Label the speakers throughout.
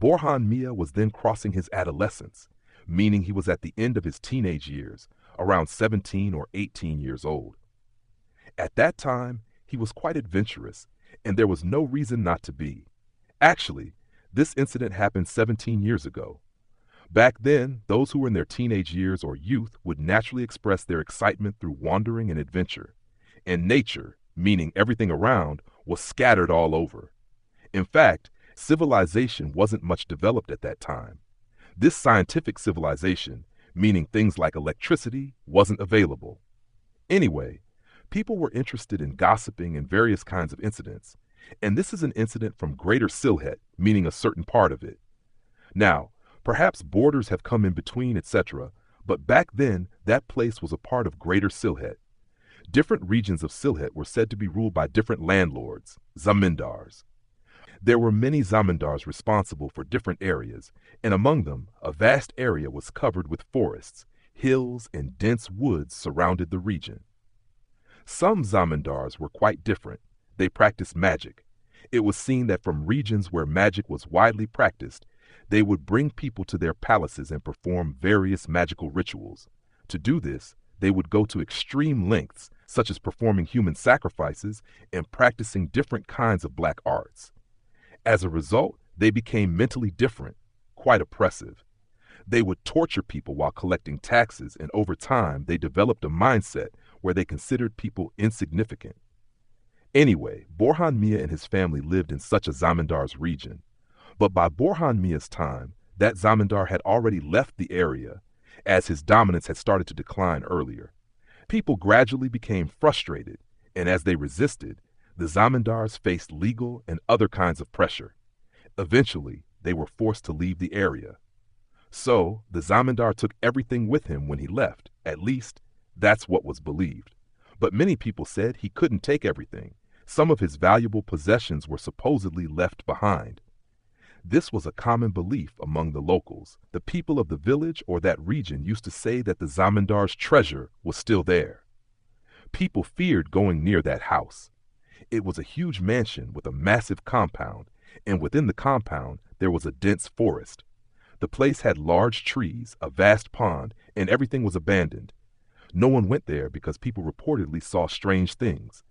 Speaker 1: Borhan Mia was then crossing his adolescence, meaning he was at the end of his teenage years, around 17 or 18 years old. At that time, he was quite adventurous, and there was no reason not to be. Actually, this incident happened 17 years ago. Back then, those who were in their teenage years or youth would naturally express their excitement through wandering and adventure. And nature, meaning everything around, was scattered all over. In fact, civilization wasn't much developed at that time. This scientific civilization, meaning things like electricity, wasn't available. Anyway, people were interested in gossiping and various kinds of incidents, and this is an incident from Greater Sylhet, meaning a certain part of it. Now, perhaps borders have come in between, etc., but back then, that place was a part of Greater Sylhet. Different regions of Sylhet were said to be ruled by different landlords, Zamindars. There were many Zamindars responsible for different areas, and among them, a vast area was covered with forests, hills, and dense woods surrounded the region. Some Zamindars were quite different. They practiced magic. It was seen that from regions where magic was widely practiced, they would bring people to their palaces and perform various magical rituals. To do this, they would go to extreme lengths, such as performing human sacrifices and practicing different kinds of black arts. As a result, they became mentally different, quite oppressive. They would torture people while collecting taxes, and over time, they developed a mindset where they considered people insignificant. Anyway, Borhan Mia and his family lived in such a Zamindar's region. But by Borhan Mia's time, that Zamindar had already left the area, as his dominance had started to decline earlier. People gradually became frustrated, and as they resisted, the Zamindars faced legal and other kinds of pressure. Eventually, they were forced to leave the area. So, the Zamindar took everything with him when he left. At least, that's what was believed. But many people said he couldn't take everything. Some of his valuable possessions were supposedly left behind. This was a common belief among the locals. The people of the village or that region used to say that the Zamindar's treasure was still there. People feared going near that house. It was a huge mansion with a massive compound, and within the compound there was a dense forest. The place had large trees, a vast pond, and everything was abandoned. No one went there because people reportedly saw strange things.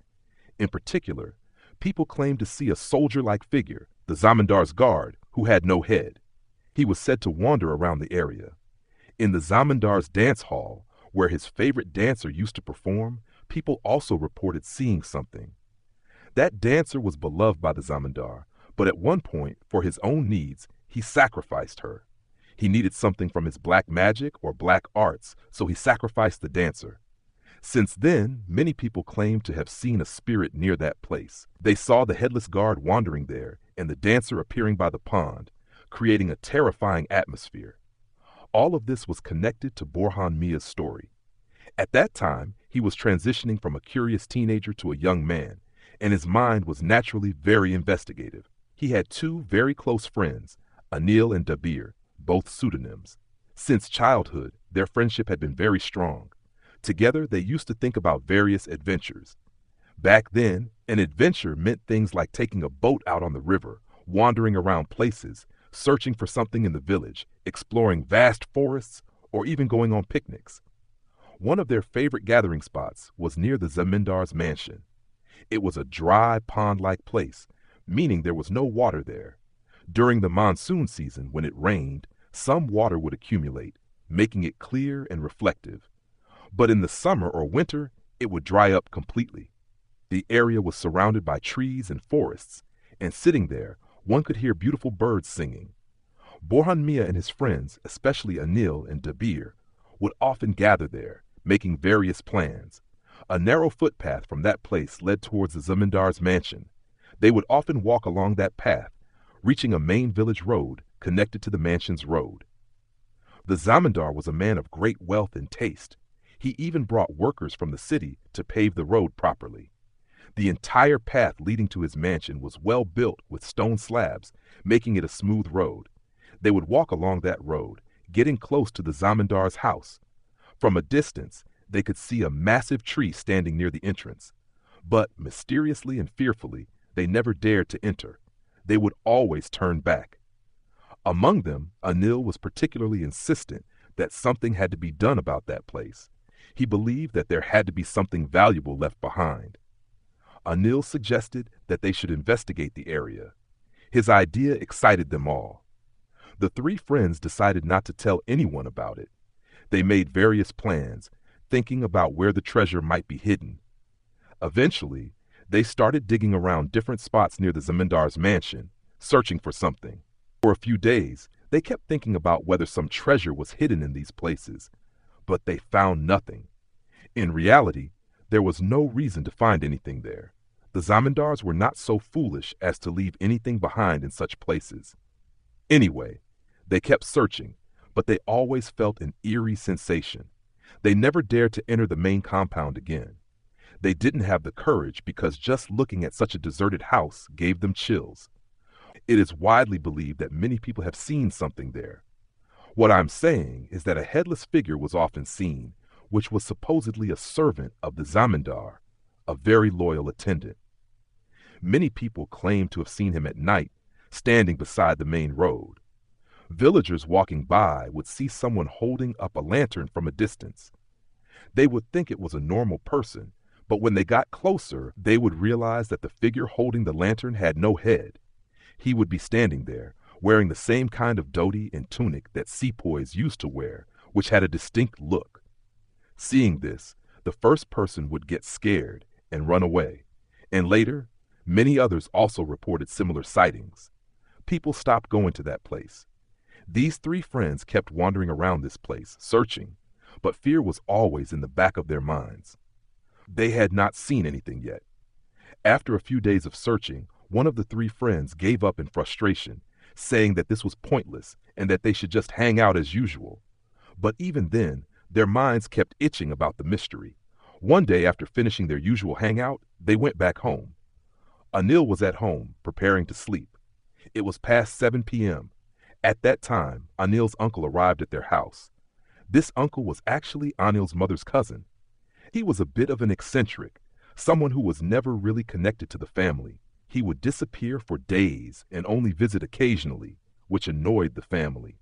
Speaker 1: In particular, people claimed to see a soldier-like figure, the Zamindar's guard, who had no head. He was said to wander around the area. In the Zamindar's dance hall, where his favorite dancer used to perform, people also reported seeing something. That dancer was beloved by the Zamindar, but at one point, for his own needs, he sacrificed her. He needed something from his black magic or black arts, so he sacrificed the dancer. Since then, many people claim to have seen a spirit near that place. They saw the headless guard wandering there and the dancer appearing by the pond, creating a terrifying atmosphere. All of this was connected to Borhan Mia's story. At that time, he was transitioning from a curious teenager to a young man, and his mind was naturally very investigative. He had two very close friends, Anil and Dabir, both pseudonyms. Since childhood, their friendship had been very strong. Together, they used to think about various adventures. Back then, an adventure meant things like taking a boat out on the river, wandering around places, searching for something in the village, exploring vast forests, or even going on picnics. One of their favorite gathering spots was near the Zamindar's mansion. It was a dry, pond-like place, meaning there was no water there. During the monsoon season, when it rained, some water would accumulate, making it clear and reflective. But in the summer or winter, it would dry up completely. The area was surrounded by trees and forests, and sitting there, one could hear beautiful birds singing. Borhan Mia and his friends, especially Anil and Dabir, would often gather there, making various plans. A narrow footpath from that place led towards the Zamindar's mansion. They would often walk along that path, reaching a main village road connected to the mansion's road. The Zamindar was a man of great wealth and taste. He even brought workers from the city to pave the road properly. The entire path leading to his mansion was well built with stone slabs, making it a smooth road. They would walk along that road, getting close to the Zamindar's house. From a distance, they could see a massive tree standing near the entrance. But mysteriously and fearfully, they never dared to enter. They would always turn back. Among them, Anil was particularly insistent that something had to be done about that place. He believed that there had to be something valuable left behind. Anil suggested that they should investigate the area. His idea excited them all. The three friends decided not to tell anyone about it. They made various plans, thinking about where the treasure might be hidden. Eventually, they started digging around different spots near the Zamindar's mansion, searching for something. For a few days, they kept thinking about whether some treasure was hidden in these places, but they found nothing. In reality, there was no reason to find anything there. The Zamindars were not so foolish as to leave anything behind in such places. Anyway, they kept searching, but they always felt an eerie sensation. They never dared to enter the main compound again. They didn't have the courage because just looking at such a deserted house gave them chills. It is widely believed that many people have seen something there. What I'm saying is that a headless figure was often seen, which was supposedly a servant of the Zamindar, a very loyal attendant. Many people claim to have seen him at night, standing beside the main road. Villagers walking by would see someone holding up a lantern from a distance. They would think it was a normal person, but when they got closer, they would realize that the figure holding the lantern had no head. He would be standing there, wearing the same kind of dhoti and tunic that sepoys used to wear, which had a distinct look. Seeing this, the first person would get scared and run away, and later, many others also reported similar sightings. People stopped going to that place. These three friends kept wandering around this place, searching, but fear was always in the back of their minds. They had not seen anything yet. After a few days of searching, one of the three friends gave up in frustration, saying that this was pointless and that they should just hang out as usual. But even then, their minds kept itching about the mystery. One day after finishing their usual hangout, they went back home. Anil was at home, preparing to sleep. It was past 7 p.m. At that time, Anil's uncle arrived at their house. This uncle was actually Anil's mother's cousin. He was a bit of an eccentric, someone who was never really connected to the family. He would disappear for days and only visit occasionally, which annoyed the family.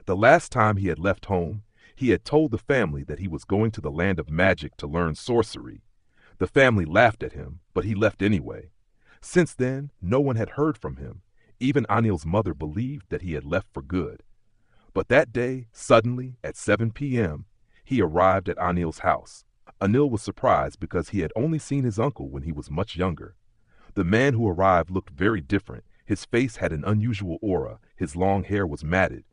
Speaker 1: The last time he had left home, he had told the family that he was going to the land of magic to learn sorcery. The family laughed at him, but he left anyway. Since then, no one had heard from him. Even Anil's mother believed that he had left for good. But that day, suddenly, at 7 p.m., he arrived at Anil's house. Anil was surprised because he had only seen his uncle when he was much younger. The man who arrived looked very different. His face had an unusual aura. His long hair was matted.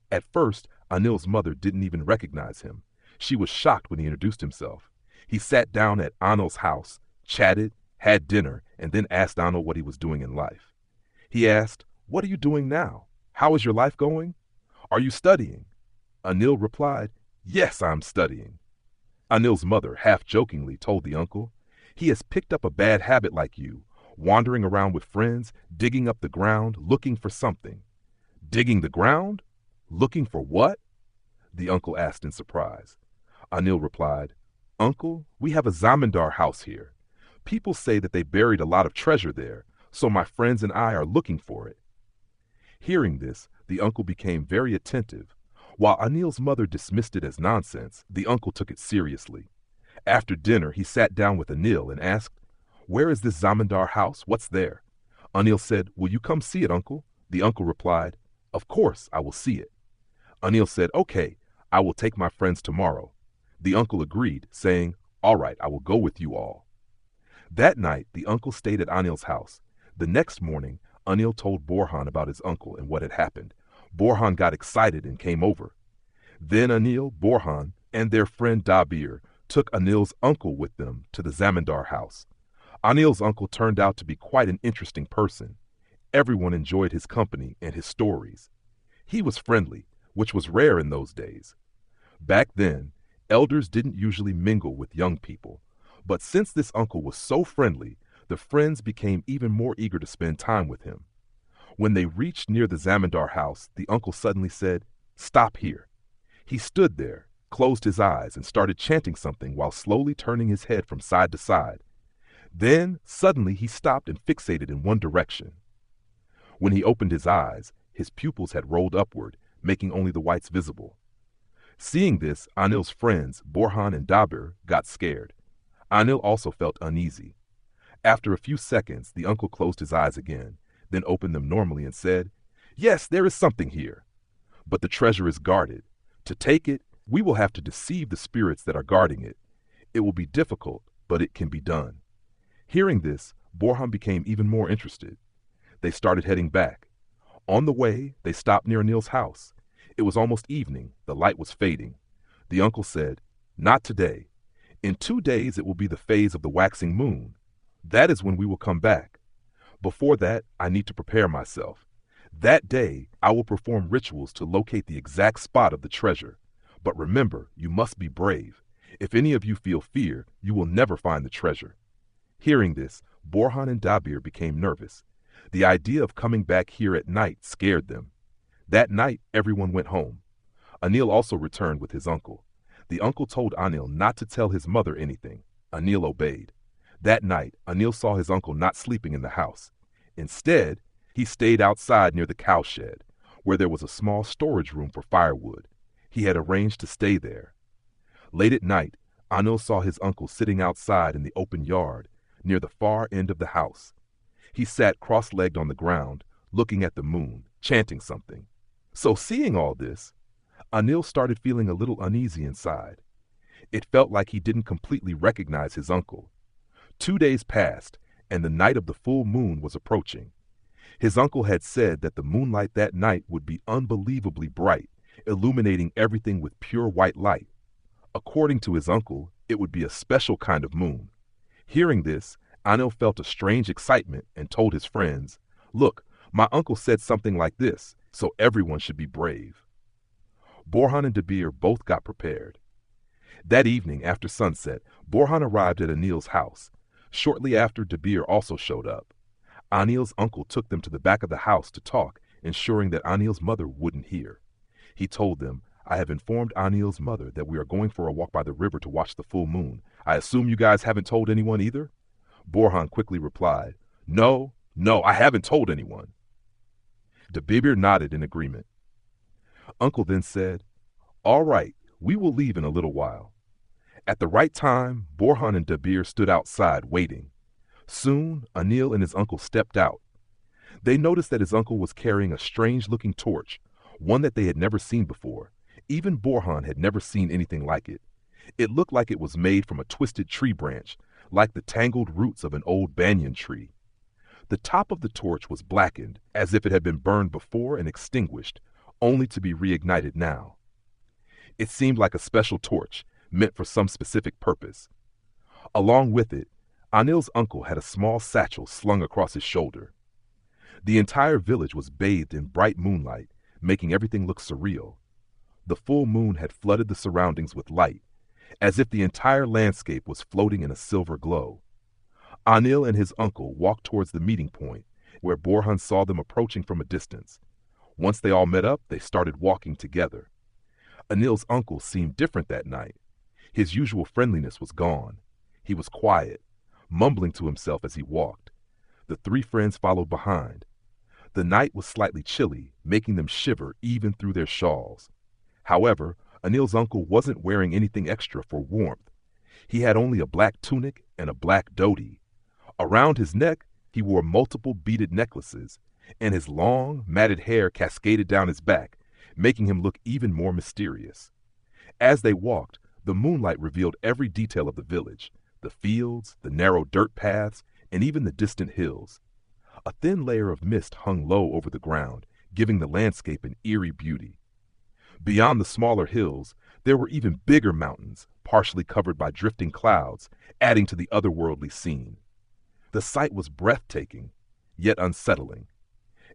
Speaker 1: At first, Anil's mother didn't even recognize him. She was shocked when he introduced himself. He sat down at Anil's house, chatted, had dinner, and then asked Anil what he was doing in life. He asked, "What are you doing now? How is your life going? Are you studying?" Anil replied, "Yes, I'm studying." Anil's mother half-jokingly told the uncle, "He has picked up a bad habit like you, wandering around with friends, digging up the ground, looking for something." "Digging the ground? Looking for what?" the uncle asked in surprise. Anil replied, "Uncle, we have a Zamindar house here. People say that they buried a lot of treasure there, so my friends and I are looking for it." Hearing this, the uncle became very attentive. While Anil's mother dismissed it as nonsense, the uncle took it seriously. After dinner, he sat down with Anil and asked, "Where is this Zamindar house? What's there?" Anil said, "Will you come see it, uncle?" The uncle replied, "Of course, I will see it." Anil said, "Okay, I will take my friends tomorrow." The uncle agreed, saying, "All right, I will go with you all." That night, the uncle stayed at Anil's house. The next morning, Anil told Borhan about his uncle and what had happened. Borhan got excited and came over. Then Anil, Borhan, and their friend Dabir took Anil's uncle with them to the Zamindar house. Anil's uncle turned out to be quite an interesting person. Everyone enjoyed his company and his stories. He was friendly, which was rare in those days. Back then, elders didn't usually mingle with young people, but since this uncle was so friendly, the friends became even more eager to spend time with him. When they reached near the Zamindar house, the uncle suddenly said, "Stop here." He stood there, closed his eyes, and started chanting something while slowly turning his head from side to side. Then, suddenly, he stopped and fixated in one direction. When he opened his eyes, His pupils had rolled upward, making only the whites visible. Seeing this, Anil's friends, Borhan and Dabir, got scared. Anil also felt uneasy. After a few seconds, the uncle closed his eyes again, then opened them normally and said, "Yes, there is something here. But the treasure is guarded. To take it, we will have to deceive the spirits that are guarding it. It will be difficult, but it can be done." Hearing this, Borhan became even more interested. They started heading back. On the way, they stopped near Anil's house. It was almost evening. The light was fading. The uncle said, "Not today. In 2 days it will be the phase of the waxing moon. That is when we will come back. Before that, I need to prepare myself. That day, I will perform rituals to locate the exact spot of the treasure. But remember, you must be brave. If any of you feel fear, you will never find the treasure." Hearing this, Borhan and Dabir became nervous. The idea of coming back here at night scared them. That night, everyone went home. Anil also returned with his uncle. The uncle told Anil not to tell his mother anything. Anil obeyed. That night, Anil saw his uncle not sleeping in the house. Instead, he stayed outside near the cowshed, where there was a small storage room for firewood. He had arranged to stay there. Late at night, Anil saw his uncle sitting outside in the open yard, near the far end of the house. He sat cross-legged on the ground, looking at the moon, chanting something. So seeing all this, Anil started feeling a little uneasy inside. It felt like he didn't completely recognize his uncle. 2 days passed, and the night of the full moon was approaching. His uncle had said that the moonlight that night would be unbelievably bright, illuminating everything with pure white light. According to his uncle, it would be a special kind of moon. Hearing this, Anil felt a strange excitement and told his friends, "Look, my uncle said something like this, so everyone should be brave." Borhan and Dabir both got prepared. That evening, after sunset, Borhan arrived at Anil's house. Shortly after, Dabir also showed up. Anil's uncle took them to the back of the house to talk, ensuring that Anil's mother wouldn't hear. He told them, "I have informed Anil's mother that we are going for a walk by the river to watch the full moon. I assume you guys haven't told anyone either?" Borhan quickly replied, No, I haven't told anyone." Dabir nodded in agreement. Uncle then said, "All right, we will leave in a little while." At the right time, Borhan and Dabir stood outside waiting. Soon, Anil and his uncle stepped out. They noticed that his uncle was carrying a strange-looking torch, one that they had never seen before. Even Borhan had never seen anything like it. It looked like it was made from a twisted tree branch, like the tangled roots of an old banyan tree. The top of the torch was blackened, as if it had been burned before and extinguished, only to be reignited now. It seemed like a special torch, meant for some specific purpose. Along with it, Anil's uncle had a small satchel slung across his shoulder. The entire village was bathed in bright moonlight, making everything look surreal. The full moon had flooded the surroundings with light, as if the entire landscape was floating in a silver glow. Anil and his uncle walked towards the meeting point, where Borhan saw them approaching from a distance. Once they all met up, they started walking together. Anil's uncle seemed different that night. His usual friendliness was gone. He was quiet, mumbling to himself as he walked. The three friends followed behind. The night was slightly chilly, making them shiver even through their shawls. However, Anil's uncle wasn't wearing anything extra for warmth. He had only a black tunic and a black dhoti. Around his neck, he wore multiple beaded necklaces, and his long, matted hair cascaded down his back, making him look even more mysterious. As they walked, the moonlight revealed every detail of the village, the fields, the narrow dirt paths, and even the distant hills. A thin layer of mist hung low over the ground, giving the landscape an eerie beauty. Beyond the smaller hills, there were even bigger mountains, partially covered by drifting clouds, adding to the otherworldly scene. The sight was breathtaking, yet unsettling.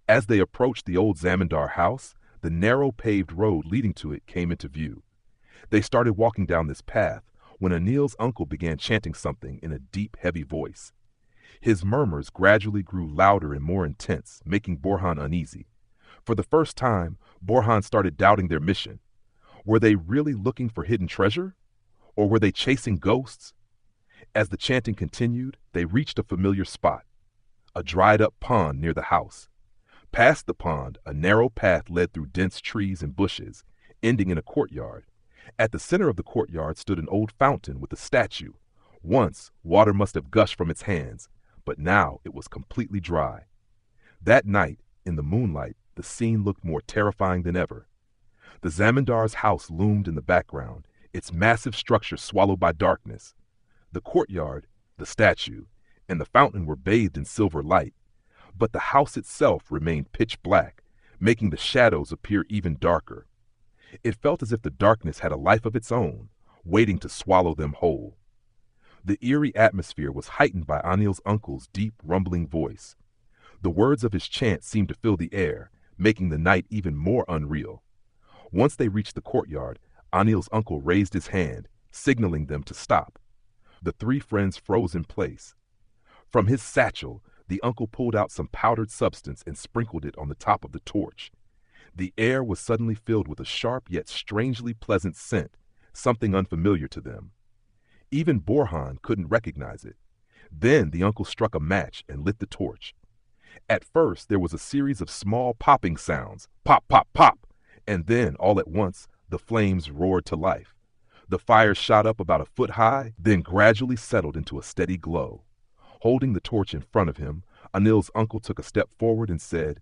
Speaker 1: As they approached the old Zamindar house, the narrow paved road leading to it came into view. They started walking down this path when Anil's uncle began chanting something in a deep, heavy voice. His murmurs gradually grew louder and more intense, making Borhan uneasy. For the first time, Borhan started doubting their mission. Were they really looking for hidden treasure? Or were they chasing ghosts? As the chanting continued, they reached a familiar spot, a dried-up pond near the house. Past the pond, a narrow path led through dense trees and bushes, ending in a courtyard. At the center of the courtyard stood an old fountain with a statue. Once, water must have gushed from its hands, but now it was completely dry. That night, in the moonlight, the scene looked more terrifying than ever. The Zamindar's house loomed in the background, its massive structure swallowed by darkness. The courtyard, the statue, and the fountain were bathed in silver light, but the house itself remained pitch black, making the shadows appear even darker. It felt as if the darkness had a life of its own, waiting to swallow them whole. The eerie atmosphere was heightened by Anil's uncle's deep, rumbling voice. The words of his chant seemed to fill the air, making the night even more unreal. Once they reached the courtyard, Anil's uncle raised his hand, signaling them to stop. The three friends froze in place. From his satchel, the uncle pulled out some powdered substance and sprinkled it on the top of the torch. The air was suddenly filled with a sharp yet strangely pleasant scent, something unfamiliar to them. Even Borhan couldn't recognize it. Then the uncle struck a match and lit the torch. At first, there was a series of small popping sounds, pop, pop, pop, and then, all at once, the flames roared to life. The fire shot up about a foot high, then gradually settled into a steady glow. Holding the torch in front of him, Anil's uncle took a step forward and said,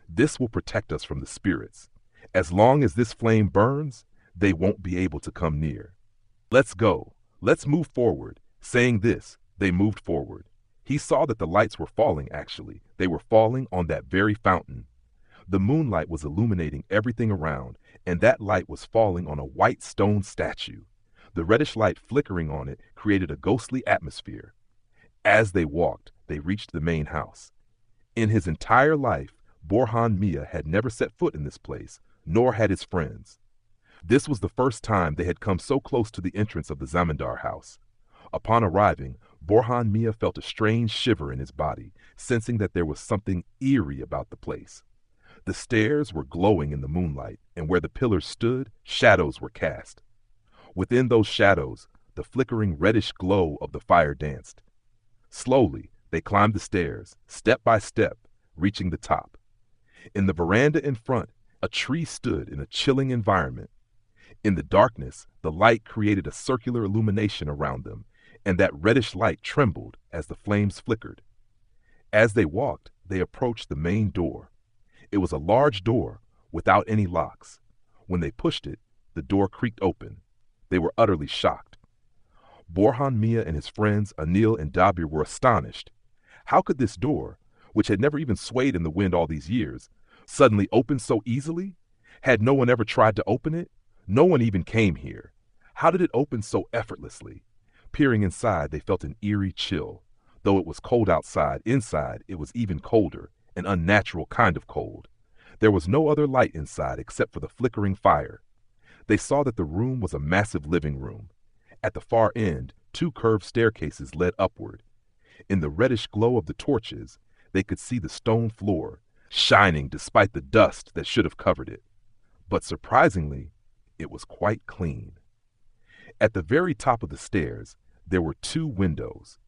Speaker 1: "This will protect us from the spirits. As long as this flame burns, they won't be able to come near. Let's go. Let's move forward." Saying this, they moved forward. He saw that the lights were falling, actually. They were falling on that very fountain. The moonlight was illuminating everything around, and that light was falling on a white stone statue. The reddish light flickering on it created a ghostly atmosphere. As they walked, they reached the main house. In his entire life, Borhan Mia had never set foot in this place, nor had his friends. This was the first time they had come so close to the entrance of the Zamindar house. Upon arriving, Borhan Mia felt a strange shiver in his body, sensing that there was something eerie about the place. The stairs were glowing in the moonlight, and where the pillars stood, shadows were cast. Within those shadows, the flickering reddish glow of the fire danced. Slowly, they climbed the stairs, step by step, reaching the top. In the veranda in front, a tree stood in a chilling environment. In the darkness, the light created a circular illumination around them, and that reddish light trembled as the flames flickered. As they walked, they approached the main door. It was a large door, without any locks. When they pushed it, the door creaked open. They were utterly shocked. Borhan Mia and his friends Anil and Dabir were astonished. How could this door, which had never even swayed in the wind all these years, suddenly open so easily? Had no one ever tried to open it? No one even came here. How did it open so effortlessly? Peering inside, they felt an eerie chill. Though it was cold outside, inside it was even colder, an unnatural kind of cold. There was no other light inside except for the flickering fire. They saw that the room was a massive living room. At the far end, 2 curved staircases led upward. In the reddish glow of the torches, they could see the stone floor, shining despite the dust that should have covered it. But surprisingly, it was quite clean. At the very top of the stairs, there were 2 windows.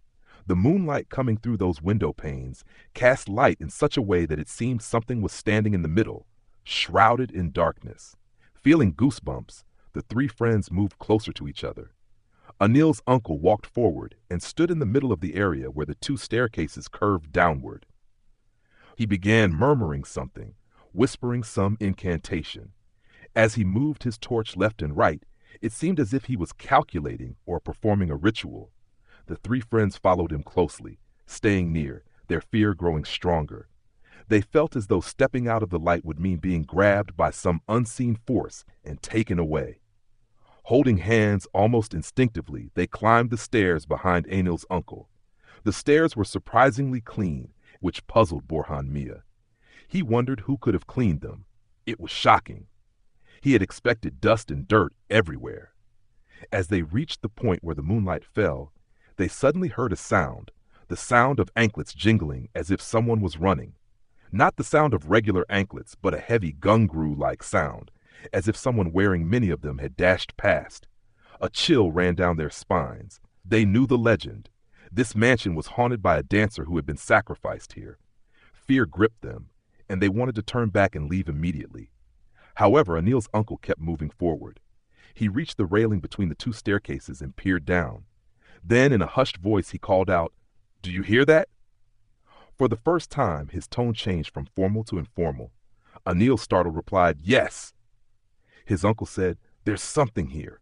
Speaker 1: The moonlight coming through those window panes cast light in such a way that it seemed something was standing in the middle, shrouded in darkness. Feeling goosebumps, the 3 friends moved closer to each other. Anil's uncle walked forward and stood in the middle of the area where the 2 staircases curved downward. He began murmuring something, whispering some incantation. As he moved his torch left and right, it seemed as if he was calculating or performing a ritual. The 3 friends followed him closely, staying near, their fear growing stronger. They felt as though stepping out of the light would mean being grabbed by some unseen force and taken away. Holding hands almost instinctively, they climbed the stairs behind Anil's uncle. The stairs were surprisingly clean, which puzzled Borhan Mia. He wondered who could have cleaned them. It was shocking. He had expected dust and dirt everywhere. As they reached the point where the moonlight fell, they suddenly heard a sound, the sound of anklets jingling as if someone was running. Not the sound of regular anklets, but a heavy gungru-like sound, as if someone wearing many of them had dashed past. A chill ran down their spines. They knew the legend. This mansion was haunted by a dancer who had been sacrificed here. Fear gripped them. and they wanted to turn back and leave immediately. However, Anil's uncle kept moving forward. He reached the railing between the two staircases and peered down. Then, in a hushed voice, he called out, "Do you hear that?" For the first time, his tone changed from formal to informal. Anil, startled, replied, "Yes." His uncle said, "There's something here."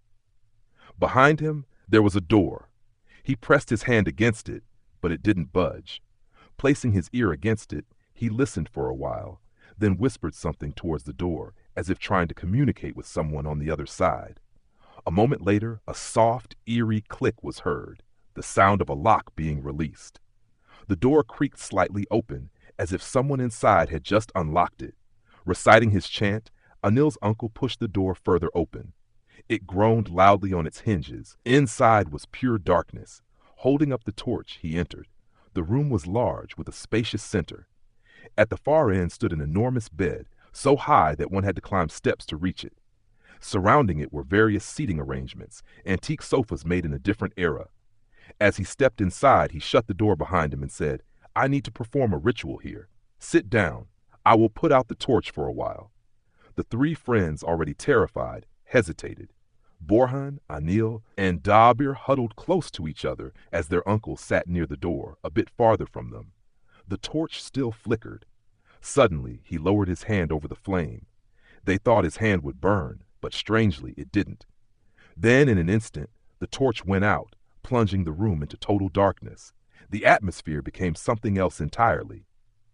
Speaker 1: Behind him, there was a door. He pressed his hand against it, but it didn't budge. Placing his ear against it, he listened for a while, then whispered something towards the door, as if trying to communicate with someone on the other side. A moment later, a soft, eerie click was heard, the sound of a lock being released. The door creaked slightly open, as if someone inside had just unlocked it. Reciting his chant, Anil's uncle pushed the door further open. It groaned loudly on its hinges. Inside was pure darkness. Holding up the torch, he entered. The room was large, with a spacious center. At the far end stood an enormous bed, so high that one had to climb steps to reach it. Surrounding it were various seating arrangements, antique sofas made in a different era. As he stepped inside, he shut the door behind him and said, "I need to perform a ritual here. Sit down. I will put out the torch for a while." The three friends, already terrified, hesitated. Borhan, Anil, and Dabir huddled close to each other as their uncle sat near the door, a bit farther from them. The torch still flickered. Suddenly, he lowered his hand over the flame. They thought his hand would burn, but strangely, it didn't. Then, in an instant, the torch went out, plunging the room into total darkness. The atmosphere became something else entirely.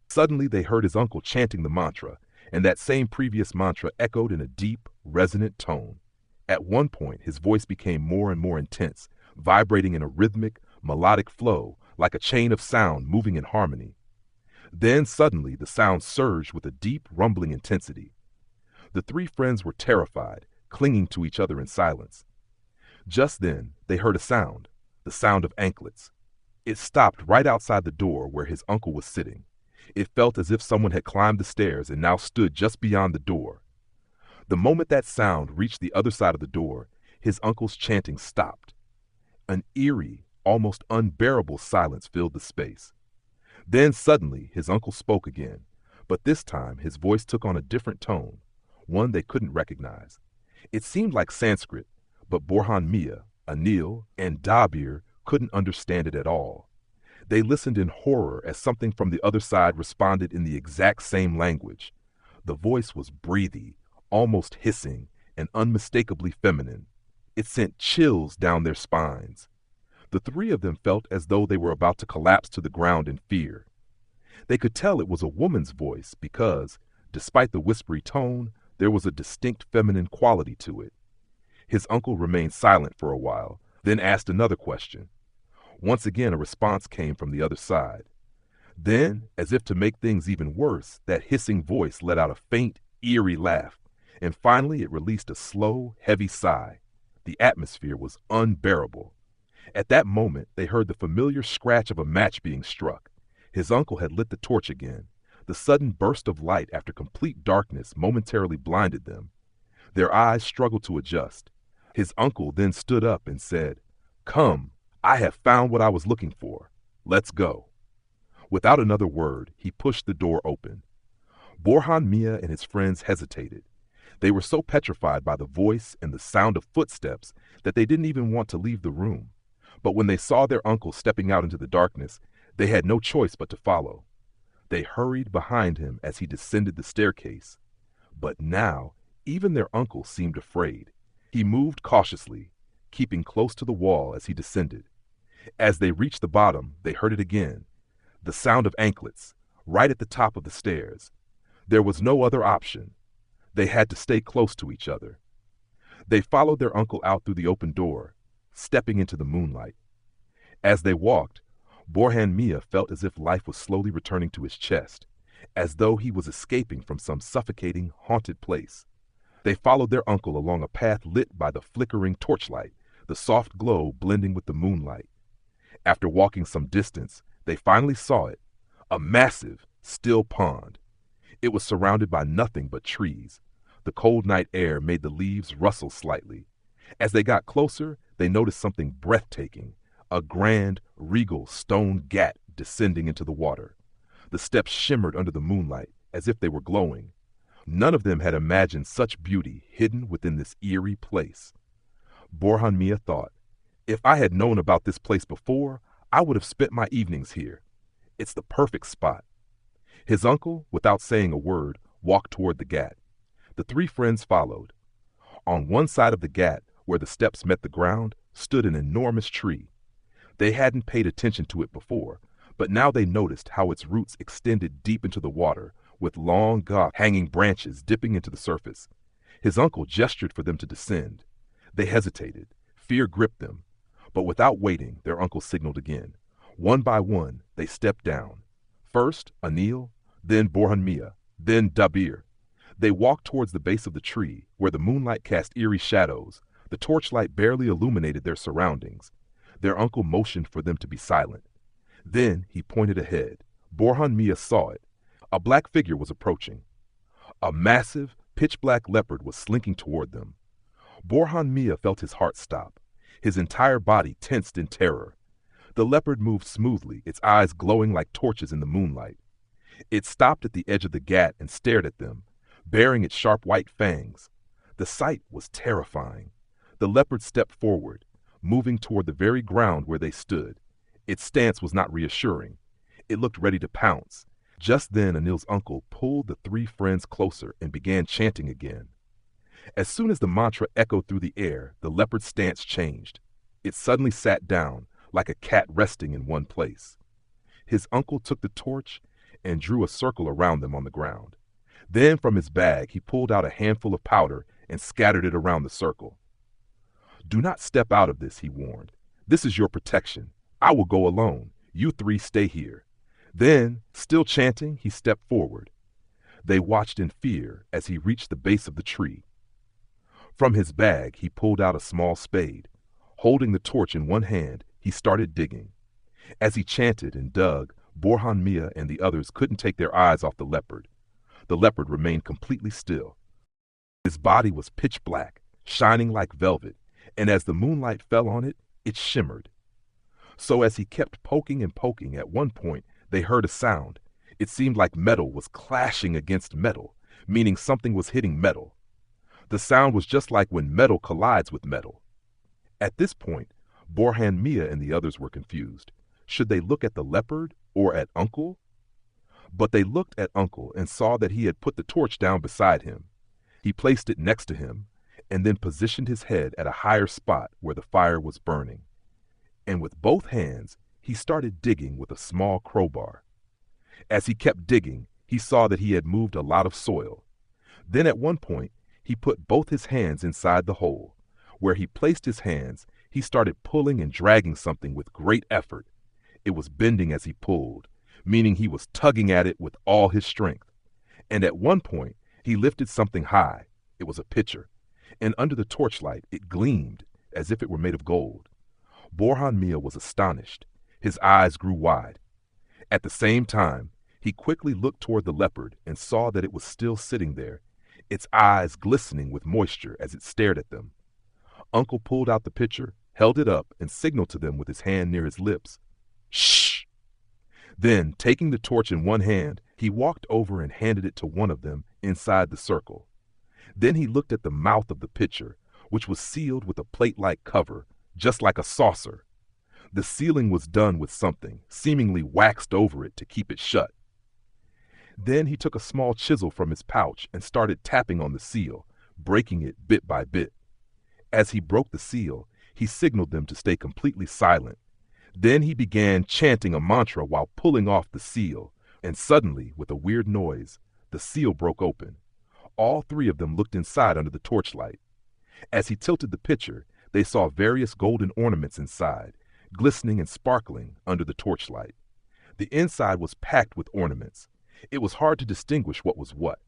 Speaker 1: Suddenly, they heard his uncle chanting the mantra, and that same previous mantra echoed in a deep, resonant tone. At one point, his voice became more and more intense, vibrating in a rhythmic, melodic flow, like a chain of sound moving in harmony. Then, suddenly, the sound surged with a deep, rumbling intensity. The three friends were terrified, clinging to each other in silence. Just then, they heard a sound, the sound of anklets. It stopped right outside the door where his uncle was sitting. It felt as if someone had climbed the stairs and now stood just beyond the door. The moment that sound reached the other side of the door, his uncle's chanting stopped. An eerie, almost unbearable silence filled the space. Then suddenly his uncle spoke again, but this time his voice took on a different tone, one they couldn't recognize. It seemed like Sanskrit, but Borhan Mia, Anil, and Dabir couldn't understand it at all. They listened in horror as something from the other side responded in the exact same language. The voice was breathy, almost hissing, and unmistakably feminine. It sent chills down their spines. The three of them felt as though they were about to collapse to the ground in fear. They could tell it was a woman's voice because, despite the whispery tone, there was a distinct feminine quality to it. His uncle remained silent for a while, then asked another question. Once again, a response came from the other side. Then, as if to make things even worse, that hissing voice let out a faint, eerie laugh, and finally it released a slow, heavy sigh. The atmosphere was unbearable. At that moment, they heard the familiar scratch of a match being struck. His uncle had lit the torch again. The sudden burst of light after complete darkness momentarily blinded them. Their eyes struggled to adjust. His uncle then stood up and said, "Come, I have found what I was looking for. Let's go." Without another word, he pushed the door open. Borhan Mia and his friends hesitated. They were so petrified by the voice and the sound of footsteps that they didn't even want to leave the room. But when they saw their uncle stepping out into the darkness, they had no choice but to follow. They hurried behind him as he descended the staircase. But now, even their uncle seemed afraid. He moved cautiously, keeping close to the wall as he descended. As they reached the bottom, they heard it again, the sound of anklets, right at the top of the stairs. There was no other option. They had to stay close to each other. They followed their uncle out through the open door, stepping into the moonlight. As they walked, Borhan Mia felt as if life was slowly returning to his chest, as though he was escaping from some suffocating, haunted place. They followed their uncle along a path lit by the flickering torchlight, the soft glow blending with the moonlight. After walking some distance, they finally saw it, a massive, still pond. It was surrounded by nothing but trees. The cold night air made the leaves rustle slightly. As they got closer, they noticed something breathtaking, a grand, regal stone ghat descending into the water. The steps shimmered under the moonlight, as if they were glowing. None of them had imagined such beauty hidden within this eerie place. Borhan Mia thought, if I had known about this place before, I would have spent my evenings here. It's the perfect spot. His uncle, without saying a word, walked toward the ghat. The three friends followed. On one side of the ghat, where the steps met the ground, stood an enormous tree. They hadn't paid attention to it before, but now they noticed how its roots extended deep into the water, with long, gaunt, hanging branches dipping into the surface. His uncle gestured for them to descend. They hesitated. Fear gripped them. But without waiting, their uncle signaled again. One by one, they stepped down. First, Anil, then Borhan Mia, then Dabir. They walked towards the base of the tree, where the moonlight cast eerie shadows. The torchlight barely illuminated their surroundings. Their uncle motioned for them to be silent. Then he pointed ahead. Borhan Mia saw it. A black figure was approaching. A massive, pitch-black leopard was slinking toward them. Borhan Mia felt his heart stop. His entire body tensed in terror. The leopard moved smoothly, its eyes glowing like torches in the moonlight. It stopped at the edge of the ghat and stared at them, baring its sharp white fangs. The sight was terrifying. The leopard stepped forward, moving toward the very ground where they stood. Its stance was not reassuring. It looked ready to pounce. Just then, Anil's uncle pulled the three friends closer and began chanting again. As soon as the mantra echoed through the air, the leopard's stance changed. It suddenly sat down, like a cat resting in one place. His uncle took the torch and drew a circle around them on the ground. Then from his bag he pulled out a handful of powder and scattered it around the circle. "Do not step out of this," he warned. "This is your protection. I will go alone. You three stay here." Then, still chanting, he stepped forward. They watched in fear as he reached the base of the tree. From his bag he pulled out a small spade. Holding the torch in one hand, he started digging. As he chanted and dug, Borhan Mia and the others couldn't take their eyes off the leopard. The leopard remained completely still. His body was pitch black, shining like velvet, and as the moonlight fell on it, it shimmered. So as he kept poking and poking, at one point they heard a sound. It seemed like metal was clashing against metal, meaning something was hitting metal. The sound was just like when metal collides with metal. At this point, Borhan Mia and the others were confused. Should they look at the leopard or at Uncle? But they looked at Uncle and saw that he had put the torch down beside him. He placed it next to him and then positioned his head at a higher spot where the fire was burning. And with both hands, he started digging with a small crowbar. As he kept digging, he saw that he had moved a lot of soil. Then at one point, he put both his hands inside the hole. Where he placed his hands, he started pulling and dragging something with great effort. It was bending as he pulled, meaning he was tugging at it with all his strength. And at one point, he lifted something high. It was a pitcher, and under the torchlight, it gleamed as if it were made of gold. Borhan Mia was astonished. His eyes grew wide. At the same time, he quickly looked toward the leopard and saw that it was still sitting there, its eyes glistening with moisture as it stared at them. Uncle pulled out the pitcher, held it up, and signaled to them with his hand near his lips. "Shh!" Then, taking the torch in one hand, he walked over and handed it to one of them inside the circle. Then he looked at the mouth of the pitcher, which was sealed with a plate-like cover, just like a saucer. The sealing was done with something, seemingly waxed over it to keep it shut. Then he took a small chisel from his pouch and started tapping on the seal, breaking it bit by bit. As he broke the seal, he signaled them to stay completely silent. Then he began chanting a mantra while pulling off the seal, and suddenly, with a weird noise, the seal broke open. All three of them looked inside under the torchlight. As he tilted the pitcher, they saw various golden ornaments inside, glistening and sparkling under the torchlight. The inside was packed with ornaments. It was hard to distinguish what was what.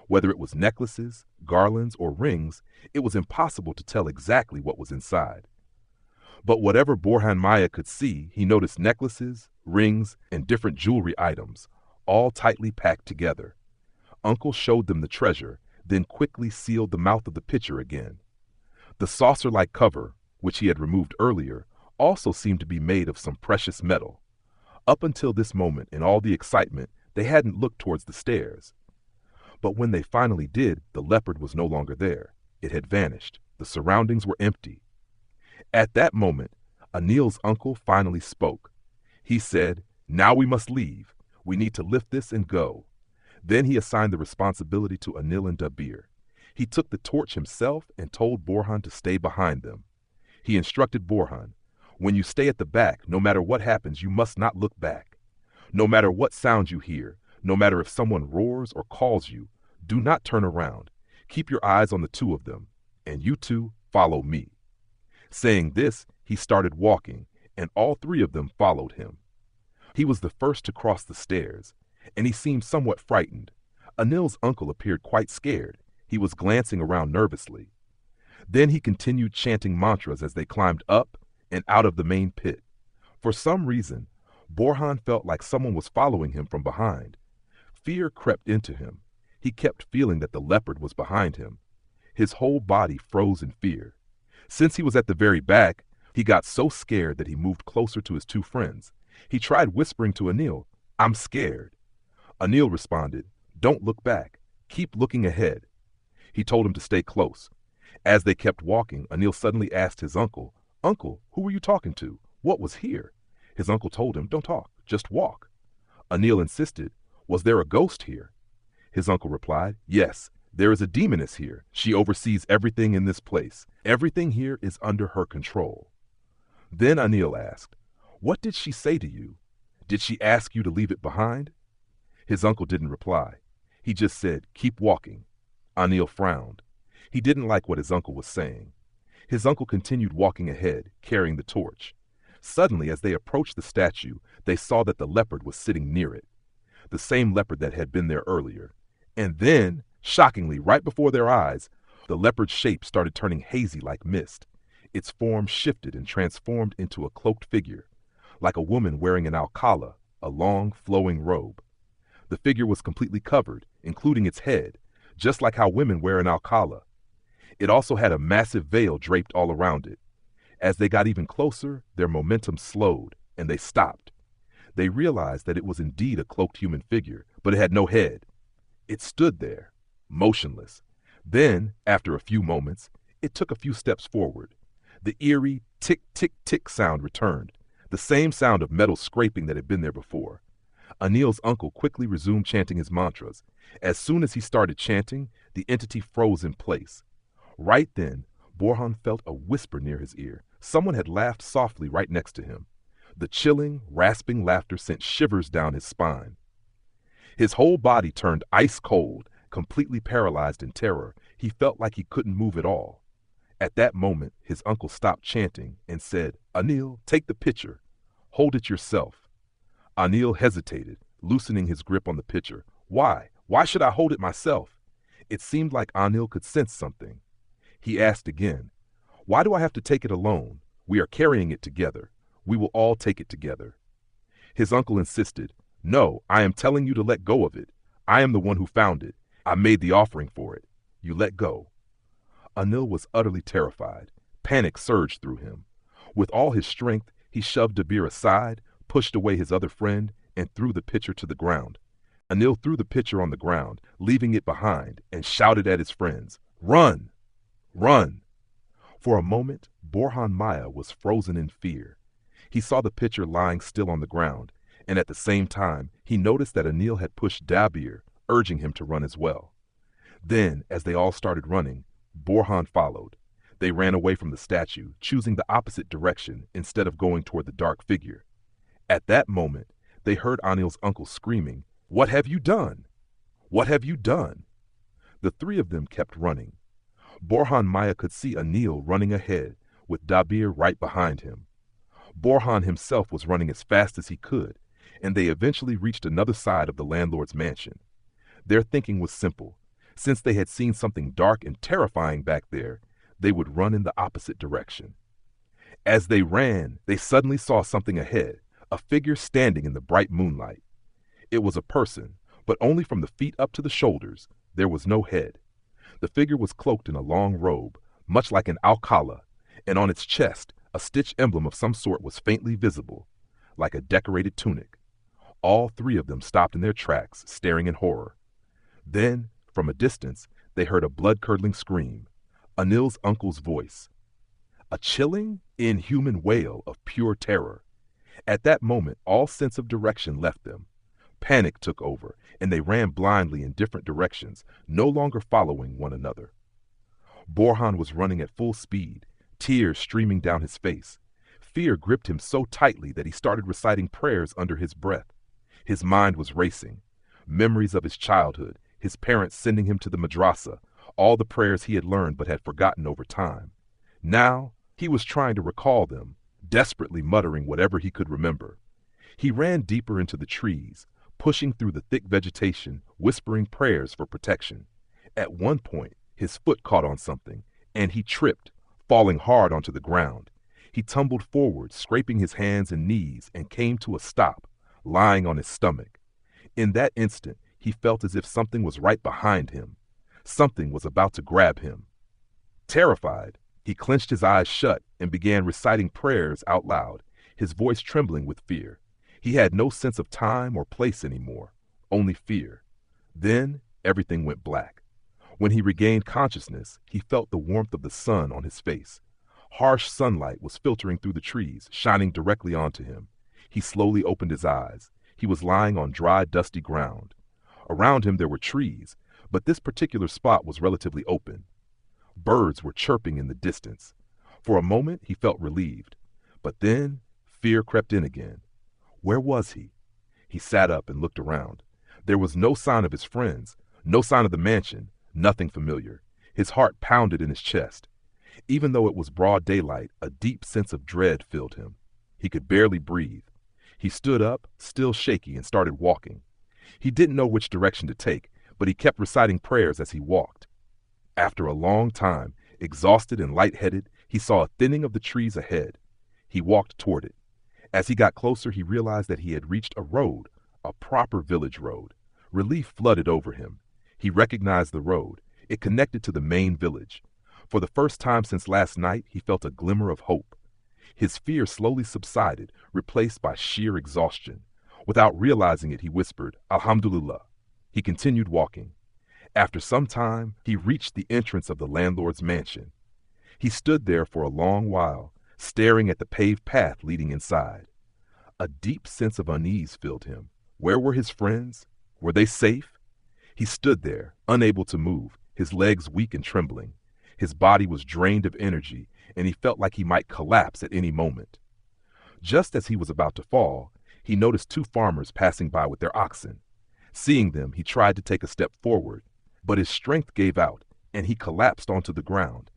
Speaker 1: Whether it was necklaces, garlands, or rings, it was impossible to tell exactly what was inside. But whatever Borhan Mia could see, he noticed necklaces, rings, and different jewelry items, all tightly packed together. Uncle showed them the treasure, then quickly sealed the mouth of the pitcher again. The saucer-like cover, which he had removed earlier, also seemed to be made of some precious metal. Up until this moment, in all the excitement, They hadn't looked towards the stairs. But when they finally did, the leopard was no longer there. It had vanished. The surroundings were empty. At that moment, Anil's uncle finally spoke. He said, "Now we must leave. We need to lift this and go." Then he assigned the responsibility to Anil and Dabir. He took the torch himself and told Borhan to stay behind them. He instructed Borhan, "When you stay at the back, no matter what happens, you must not look back. No matter what sound you hear, no matter if someone roars or calls you, do not turn around. Keep your eyes on the two of them, and you two follow me." Saying this, he started walking, and all three of them followed him. He was the first to cross the stairs, and he seemed somewhat frightened. Anil's uncle appeared quite scared. He was glancing around nervously. Then he continued chanting mantras as they climbed up and out of the main pit. For some reason, Borhan felt like someone was following him from behind. Fear crept into him. He kept feeling that the leopard was behind him. His whole body froze in fear. Since he was at the very back, he got so scared that he moved closer to his two friends. He tried whispering to Anil, "I'm scared." Anil responded, "Don't look back. Keep looking ahead." He told him to stay close. As they kept walking, Anil suddenly asked his uncle, "Uncle, who were you talking to? What was here?" His uncle told him, "Don't talk, just walk." Anil insisted, "Was there a ghost here?" His uncle replied, "Yes, there is a demoness here. She oversees everything in this place. Everything here is under her control." Then Anil asked, "What did she say to you? Did she ask you to leave it behind?" His uncle didn't reply. He just said, "Keep walking." Anil frowned. He didn't like what his uncle was saying. His uncle continued walking ahead, carrying the torch. Suddenly, as they approached the statue, they saw that the leopard was sitting near it. The same leopard that had been there earlier. And then, shockingly, right before their eyes, the leopard's shape started turning hazy like mist. Its form shifted and transformed into a cloaked figure, like a woman wearing an alcala, a long, flowing robe. The figure was completely covered, including its head, just like how women wear an alcala. It also had a massive veil draped all around it. As they got even closer, their momentum slowed, and they stopped. They realized that it was indeed a cloaked human figure, but it had no head. It stood there, motionless. Then, after a few moments, it took a few steps forward. The eerie tick-tick-tick sound returned, the same sound of metal scraping that had been there before. Anil's uncle quickly resumed chanting his mantras. As soon as he started chanting, the entity froze in place. Right then, Borhan felt a whisper near his ear. Someone had laughed softly right next to him. The chilling, rasping laughter sent shivers down his spine. His whole body turned ice cold, completely paralyzed in terror. He felt like he couldn't move at all. At that moment, his uncle stopped chanting and said, "Anil, take the pitcher. Hold it yourself." Anil hesitated, loosening his grip on the pitcher. Why? Why should I hold it myself? It seemed like Anil could sense something. He asked again, "Why do I have to take it alone? We are carrying it together. We will all take it together." His uncle insisted, "No, I am telling you to let go of it. I am the one who found it. I made the offering for it. You let go." Anil was utterly terrified. Panic surged through him. With all his strength, he shoved Dabir aside, pushed away his other friend, and threw the pitcher to the ground. Anil threw the pitcher on the ground, leaving it behind, and shouted at his friends, "Run! Run!" For a moment, Borhan Maya was frozen in fear. He saw the pitcher lying still on the ground, and at the same time, he noticed that Anil had pushed Dabir, urging him to run as well. Then, as they all started running, Borhan followed. They ran away from the statue, choosing the opposite direction instead of going toward the dark figure. At that moment, they heard Anil's uncle screaming, "What have you done? What have you done?" The three of them kept running. Borhan Maya could see Anil running ahead, with Dabir right behind him. Borhan himself was running as fast as he could, and they eventually reached another side of the landlord's mansion. Their thinking was simple. Since they had seen something dark and terrifying back there, they would run in the opposite direction. As they ran, they suddenly saw something ahead, a figure standing in the bright moonlight. It was a person, but only from the feet up to the shoulders. There was no head. The figure was cloaked in a long robe, much like an alcala, and on its chest, a stitch emblem of some sort was faintly visible, like a decorated tunic. All three of them stopped in their tracks, staring in horror. Then, from a distance, they heard a blood-curdling scream, Anil's uncle's voice. A chilling, inhuman wail of pure terror. At that moment, all sense of direction left them. Panic took over, and they ran blindly in different directions, no longer following one another. Borhan was running at full speed, tears streaming down his face. Fear gripped him so tightly that he started reciting prayers under his breath. His mind was racing. Memories of his childhood, his parents sending him to the madrasa, all the prayers he had learned but had forgotten over time. Now, he was trying to recall them, desperately muttering whatever he could remember. He ran deeper into the trees, pushing through the thick vegetation, whispering prayers for protection. At one point, his foot caught on something, and he tripped, falling hard onto the ground. He tumbled forward, scraping his hands and knees, and came to a stop, lying on his stomach. In that instant, he felt as if something was right behind him. Something was about to grab him. Terrified, he clenched his eyes shut and began reciting prayers out loud, his voice trembling with fear. He had no sense of time or place anymore, only fear. Then everything went black. When he regained consciousness, he felt the warmth of the sun on his face. Harsh sunlight was filtering through the trees, shining directly onto him. He slowly opened his eyes. He was lying on dry, dusty ground. Around him there were trees, but this particular spot was relatively open. Birds were chirping in the distance. For a moment he felt relieved, but then fear crept in again. Where was he? He sat up and looked around. There was no sign of his friends, no sign of the mansion, nothing familiar. His heart pounded in his chest. Even though it was broad daylight, a deep sense of dread filled him. He could barely breathe. He stood up, still shaky, and started walking. He didn't know which direction to take, but he kept reciting prayers as he walked. After a long time, exhausted and lightheaded, he saw a thinning of the trees ahead. He walked toward it. As he got closer, he realized that he had reached a road, a proper village road. Relief flooded over him. He recognized the road. It connected to the main village. For the first time since last night, he felt a glimmer of hope. His fear slowly subsided, replaced by sheer exhaustion. Without realizing it, he whispered, Alhamdulillah. He continued walking. After some time, he reached the entrance of the landlord's mansion. He stood there for a long while, staring at the paved path leading inside. A deep sense of unease filled him. Where were his friends? Were they safe? He stood there, unable to move, his legs weak and trembling. His body was drained of energy, and he felt like he might collapse at any moment. Just as he was about to fall, he noticed two farmers passing by with their oxen. Seeing them, he tried to take a step forward, but his strength gave out, and he collapsed onto the ground.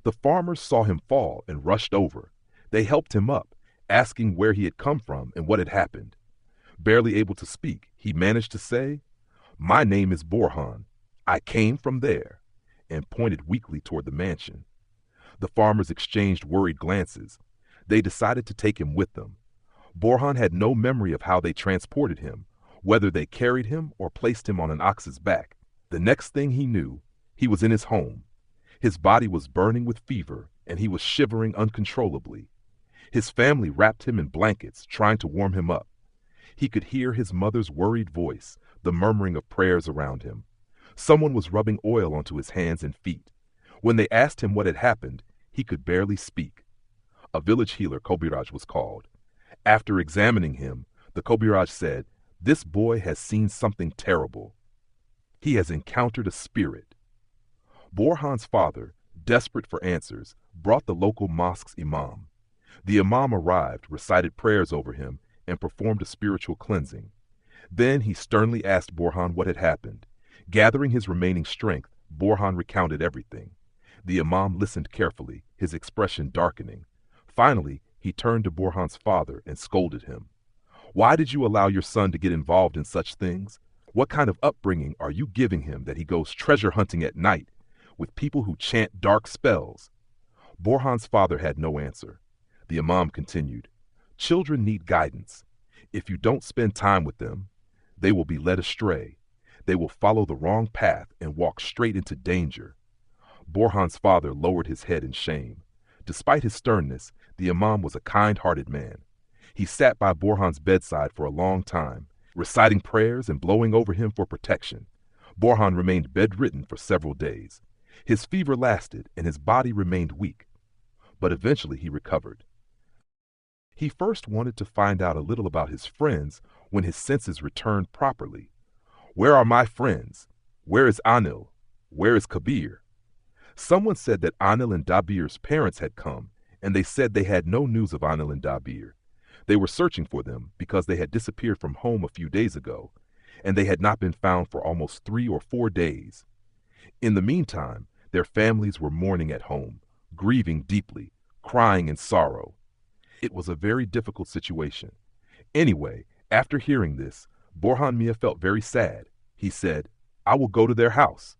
Speaker 1: The farmers saw him fall and rushed over. They helped him up, asking where he had come from and what had happened. Barely able to speak, he managed to say, "My name is Borhan. I came from there," and pointed weakly toward the mansion. The farmers exchanged worried glances. They decided to take him with them. Borhan had no memory of how they transported him, whether they carried him or placed him on an ox's back. The next thing he knew, he was in his home. His body was burning with fever, and he was shivering uncontrollably. His family wrapped him in blankets, trying to warm him up. He could hear his mother's worried voice, the murmuring of prayers around him. Someone was rubbing oil onto his hands and feet. When they asked him what had happened, he could barely speak. A village healer, Kobiraj, was called. After examining him, the Kobiraj said, "This boy has seen something terrible. He has encountered a spirit." Borhan's father, desperate for answers, brought the local mosque's imam. The imam arrived, recited prayers over him, and performed a spiritual cleansing. Then he sternly asked Borhan what had happened. Gathering his remaining strength, Borhan recounted everything. The imam listened carefully, his expression darkening. Finally, he turned to Borhan's father and scolded him. "Why did you allow your son to get involved in such things? What kind of upbringing are you giving him that he goes treasure hunting at night with people who chant dark spells?" Borhan's father had no answer. The imam continued, "Children need guidance. If you don't spend time with them, they will be led astray. They will follow the wrong path and walk straight into danger." Borhan's father lowered his head in shame. Despite his sternness, the imam was a kind-hearted man. He sat by Borhan's bedside for a long time, reciting prayers and blowing over him for protection. Borhan remained bedridden for several days. His fever lasted and his body remained weak, but eventually he recovered. He first wanted to find out a little about his friends when his senses returned properly. Where are my friends? Where is Anil? Where is Kabir? Someone said that Anil and Dabir's parents had come, and they said they had no news of Anil and Dabir. They were searching for them because they had disappeared from home a few days ago, and they had not been found for almost 3 or 4 days. In the meantime, their families were mourning at home, grieving deeply, crying in sorrow. It was a very difficult situation. Anyway, after hearing this, Borhan Mia felt very sad. He said, "I will go to their house."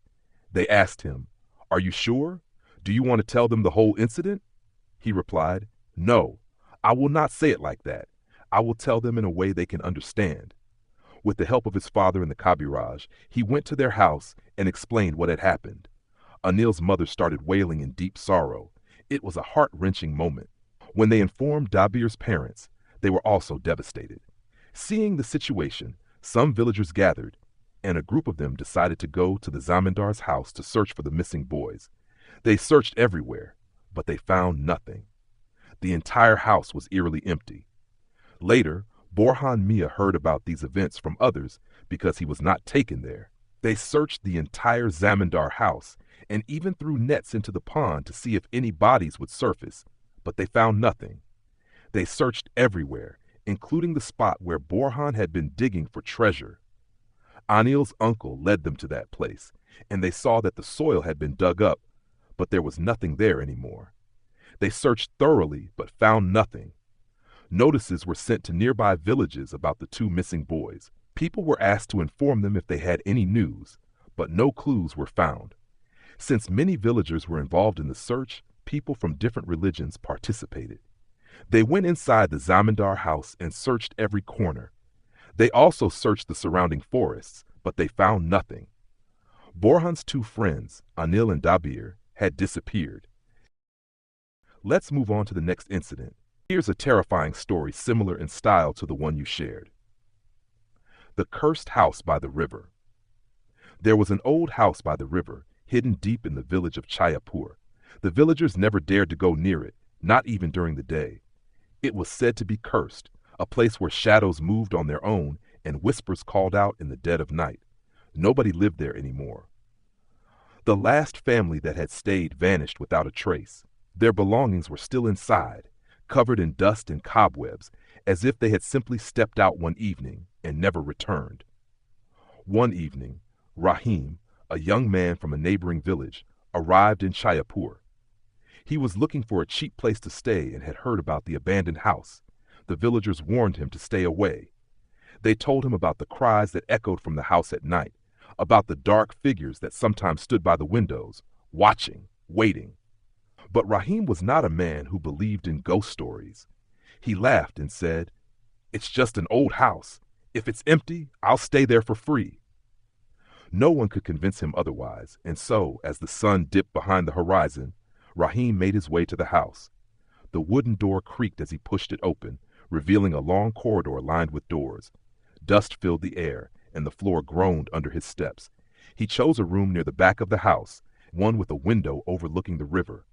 Speaker 1: They asked him, "Are you sure? Do you want to tell them the whole incident?" He replied, "No, I will not say it like that. I will tell them in a way they can understand." With the help of his father and the Kabiraj, he went to their house and explained what had happened. Anil's mother started wailing in deep sorrow. It was a heart-wrenching moment. When they informed Dabir's parents, they were also devastated. Seeing the situation, some villagers gathered, and a group of them decided to go to the Zamindar's house to search for the missing boys. They searched everywhere, but they found nothing. The entire house was eerily empty. Later, Borhan Mia heard about these events from others because he was not taken there. They searched the entire Zamindar house and even threw nets into the pond to see if any bodies would surface, but they found nothing. They searched everywhere, including the spot where Borhan had been digging for treasure. Anil's uncle led them to that place, and they saw that the soil had been dug up, but there was nothing there anymore. They searched thoroughly, but found nothing. Notices were sent to nearby villages about the 2 missing boys. People were asked to inform them if they had any news, but no clues were found. Since many villagers were involved in the search, people from different religions participated. They went inside the Zamindar house and searched every corner. They also searched the surrounding forests, but they found nothing. Borhan's 2 friends, Anil and Dabir, had disappeared. Let's move on to the next incident. Here's a terrifying story similar in style to the one you shared. The Cursed House by the River. There was an old house by the river, hidden deep in the village of Chayapur. The villagers never dared to go near it, not even during the day. It was said to be cursed, a place where shadows moved on their own and whispers called out in the dead of night. Nobody lived there anymore. The last family that had stayed vanished without a trace. Their belongings were still inside, covered in dust and cobwebs, as if they had simply stepped out one evening and never returned. One evening, Rahim, a young man from a neighboring village, arrived in Chayapur. He was looking for a cheap place to stay and had heard about the abandoned house. The villagers warned him to stay away. They told him about the cries that echoed from the house at night, about the dark figures that sometimes stood by the windows, watching, waiting. But Rahim was not a man who believed in ghost stories. He laughed and said, "It's just an old house. If it's empty, I'll stay there for free." No one could convince him otherwise, and so, as the sun dipped behind the horizon, Rahim made his way to the house. The wooden door creaked as he pushed it open, revealing a long corridor lined with doors. Dust filled the air, and the floor groaned under his steps. He chose a room near the back of the house, one with a window overlooking the river.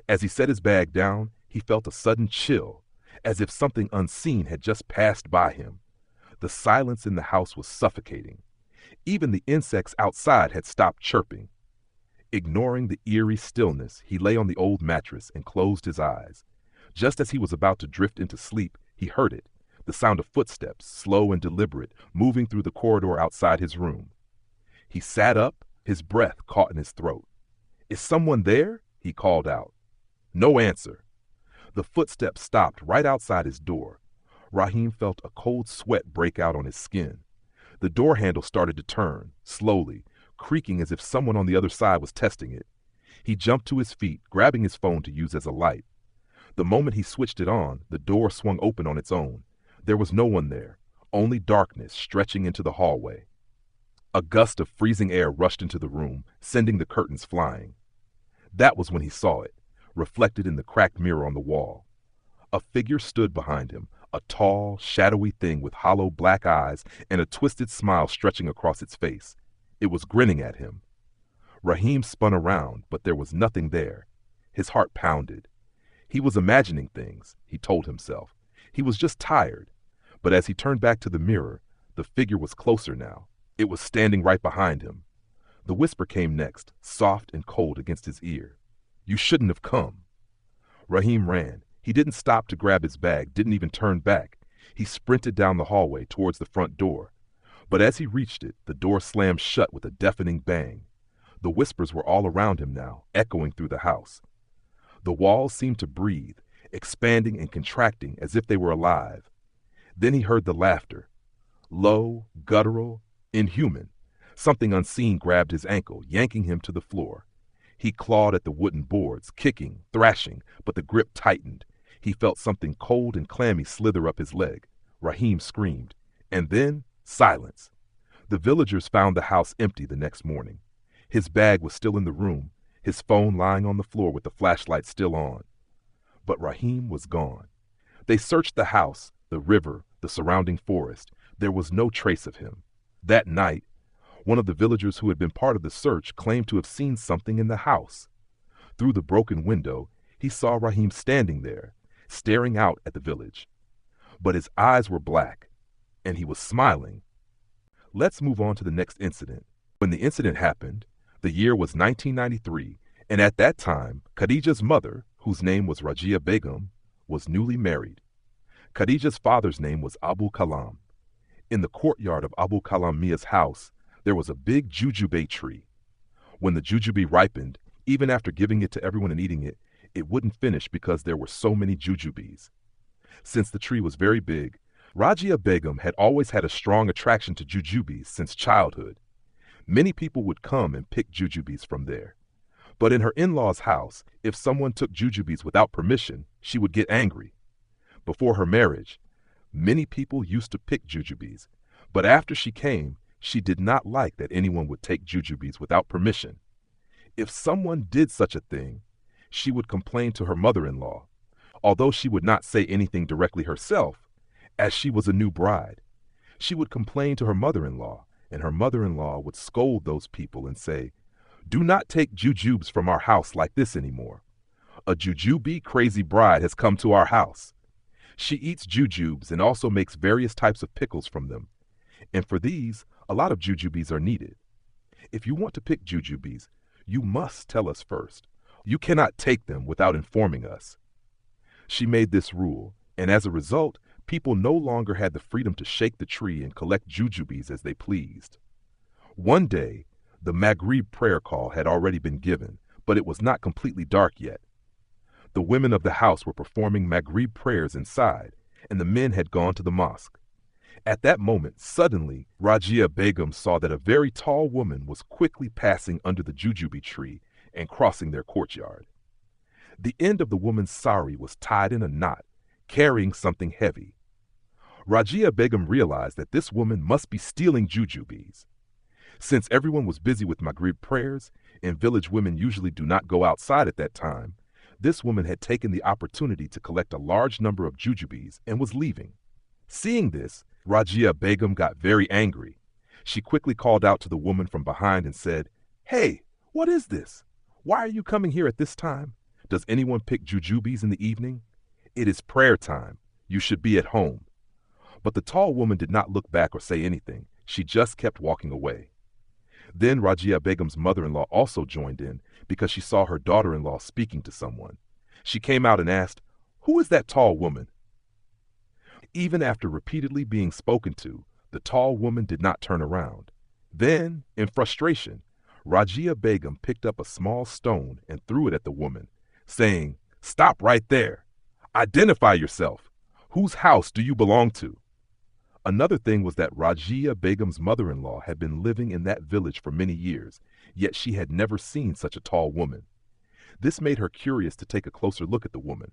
Speaker 1: As he set his bag down, he felt a sudden chill, as if something unseen had just passed by him. The silence in the house was suffocating. Even the insects outside had stopped chirping. Ignoring the eerie stillness, he lay on the old mattress and closed his eyes. Just as he was about to drift into sleep, he heard it, the sound of footsteps, slow and deliberate, moving through the corridor outside his room. He sat up, his breath caught in his throat. "Is someone there?" he called out. No answer. The footsteps stopped right outside his door. Rahim felt a cold sweat break out on his skin. The door handle started to turn, slowly, creaking as if someone on the other side was testing it. He jumped to his feet, grabbing his phone to use as a light. The moment he switched it on, the door swung open on its own. There was no one there, only darkness stretching into the hallway. A gust of freezing air rushed into the room, sending the curtains flying. That was when he saw it, reflected in the cracked mirror on the wall. A figure stood behind him, a tall, shadowy thing with hollow black eyes and a twisted smile stretching across its face. It was grinning at him. Rahim spun around, but there was nothing there. His heart pounded. He was imagining things, he told himself. He was just tired. But as he turned back to the mirror, the figure was closer now. It was standing right behind him. The whisper came next, soft and cold against his ear. "You shouldn't have come." Rahim ran. He didn't stop to grab his bag, didn't even turn back. He sprinted down the hallway towards the front door. But as he reached it, the door slammed shut with a deafening bang. The whispers were all around him now, echoing through the house. The walls seemed to breathe, expanding and contracting as if they were alive. Then he heard the laughter. Low, guttural, inhuman. Something unseen grabbed his ankle, yanking him to the floor. He clawed at the wooden boards, kicking, thrashing, but the grip tightened. He felt something cold and clammy slither up his leg. Rahim screamed. And then, silence. The villagers found the house empty the next morning. His bag was still in the room, his phone lying on the floor with the flashlight still on. But Rahim was gone. They searched the house, the river, the surrounding forest. There was no trace of him. That night, one of the villagers who had been part of the search claimed to have seen something in the house. Through the broken window, he saw Rahim standing there, staring out at the village. But his eyes were black, and he was smiling. Let's move on to the next incident. When the incident happened, the year was 1993, and at that time, Khadija's mother, whose name was Rajia Begum, was newly married. Khadija's father's name was Abu Kalam. In the courtyard of Abu Kalam Mia's house, there was a big jujube tree. When the jujube ripened, even after giving it to everyone and eating it, it wouldn't finish because there were so many jujubes. Since the tree was very big, Rajia Begum had always had a strong attraction to jujubes since childhood. Many people would come and pick jujubes from there. But in her in-laws' house, if someone took jujubes without permission, she would get angry. Before her marriage, many people used to pick jujubes, but after she came, she did not like that anyone would take jujubes without permission. If someone did such a thing, she would complain to her mother-in-law, although she would not say anything directly herself, as she was a new bride. She would complain to her mother-in-law, and her mother-in-law would scold those people and say, "Do not take jujubes from our house like this anymore. A jujube crazy bride has come to our house. She eats jujubes and also makes various types of pickles from them. And for these, a lot of jujubes are needed. If you want to pick jujubes, you must tell us first. You cannot take them without informing us." She made this rule, and as a result, people no longer had the freedom to shake the tree and collect jujubes as they pleased. One day, the Maghrib prayer call had already been given, but it was not completely dark yet. The women of the house were performing Maghrib prayers inside, and the men had gone to the mosque. At that moment, suddenly, Rajia Begum saw that a very tall woman was quickly passing under the jujube tree and crossing their courtyard. The end of the woman's sari was tied in a knot, carrying something heavy. Rajia Begum realized that this woman must be stealing jujubes. Since everyone was busy with Maghrib prayers, and village women usually do not go outside at that time, this woman had taken the opportunity to collect a large number of jujubes and was leaving. Seeing this, Rajia Begum got very angry. She quickly called out to the woman from behind and said, "Hey, what is this? Why are you coming here at this time? Does anyone pick jujubes in the evening? It is prayer time. You should be at home." But the tall woman did not look back or say anything. She just kept walking away. Then Rajia Begum's mother-in-law also joined in because she saw her daughter-in-law speaking to someone. She came out and asked, "Who is that tall woman?" Even after repeatedly being spoken to, the tall woman did not turn around. Then, in frustration, Rajia Begum picked up a small stone and threw it at the woman, saying, "Stop right there. Identify yourself. Whose house do you belong to?" Another thing was that Rajia Begum's mother-in-law had been living in that village for many years, yet she had never seen such a tall woman. This made her curious to take a closer look at the woman.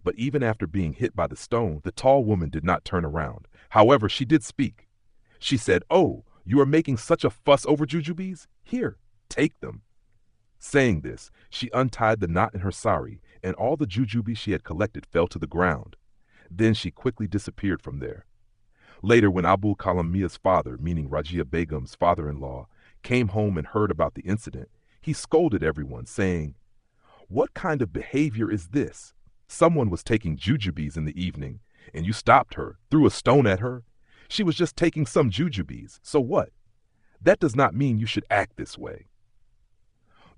Speaker 1: But even after being hit by the stone, the tall woman did not turn around. However, she did speak. She said, "Oh, you are making such a fuss over jujubes? Here, take them." Saying this, she untied the knot in her sari, and all the jujubes she had collected fell to the ground. Then she quickly disappeared from there. Later, when Abu Kalam Mia's father, meaning Rajia Begum's father-in-law, came home and heard about the incident, he scolded everyone, saying, "What kind of behavior is this? Someone was taking jujubes in the evening, and you stopped her, threw a stone at her. She was just taking some jujubes, so what? That does not mean you should act this way."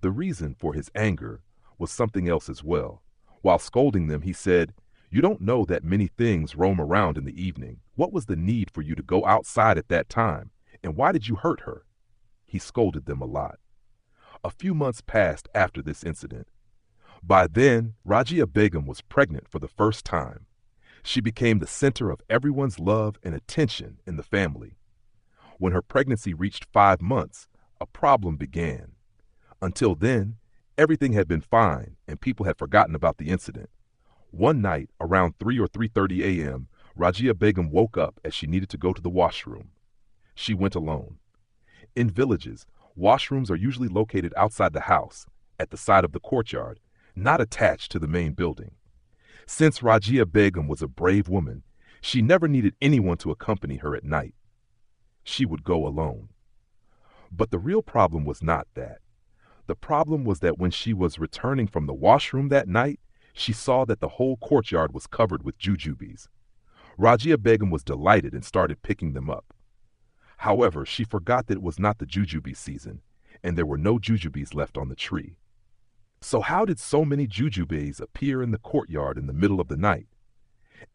Speaker 1: The reason for his anger was something else as well. While scolding them, he said, "You don't know that many things roam around in the evening. What was the need for you to go outside at that time? And why did you hurt her?" He scolded them a lot. A few months passed after this incident. By then, Rajia Begum was pregnant for the first time. She became the center of everyone's love and attention in the family. When her pregnancy reached 5 months, a problem began. Until then, everything had been fine and people had forgotten about the incident. One night, around 3 or 3:30 a.m., Rajia Begum woke up as she needed to go to the washroom. She went alone. In villages, washrooms are usually located outside the house, at the side of the courtyard, not attached to the main building. Since Rajia Begum was a brave woman, she never needed anyone to accompany her at night. She would go alone. But the real problem was not that. The problem was that when she was returning from the washroom that night, she saw that the whole courtyard was covered with jujubes. Rajia Begum was delighted and started picking them up. However, she forgot that it was not the jujube season, and there were no jujubes left on the tree. So how did so many jujubes appear in the courtyard in the middle of the night?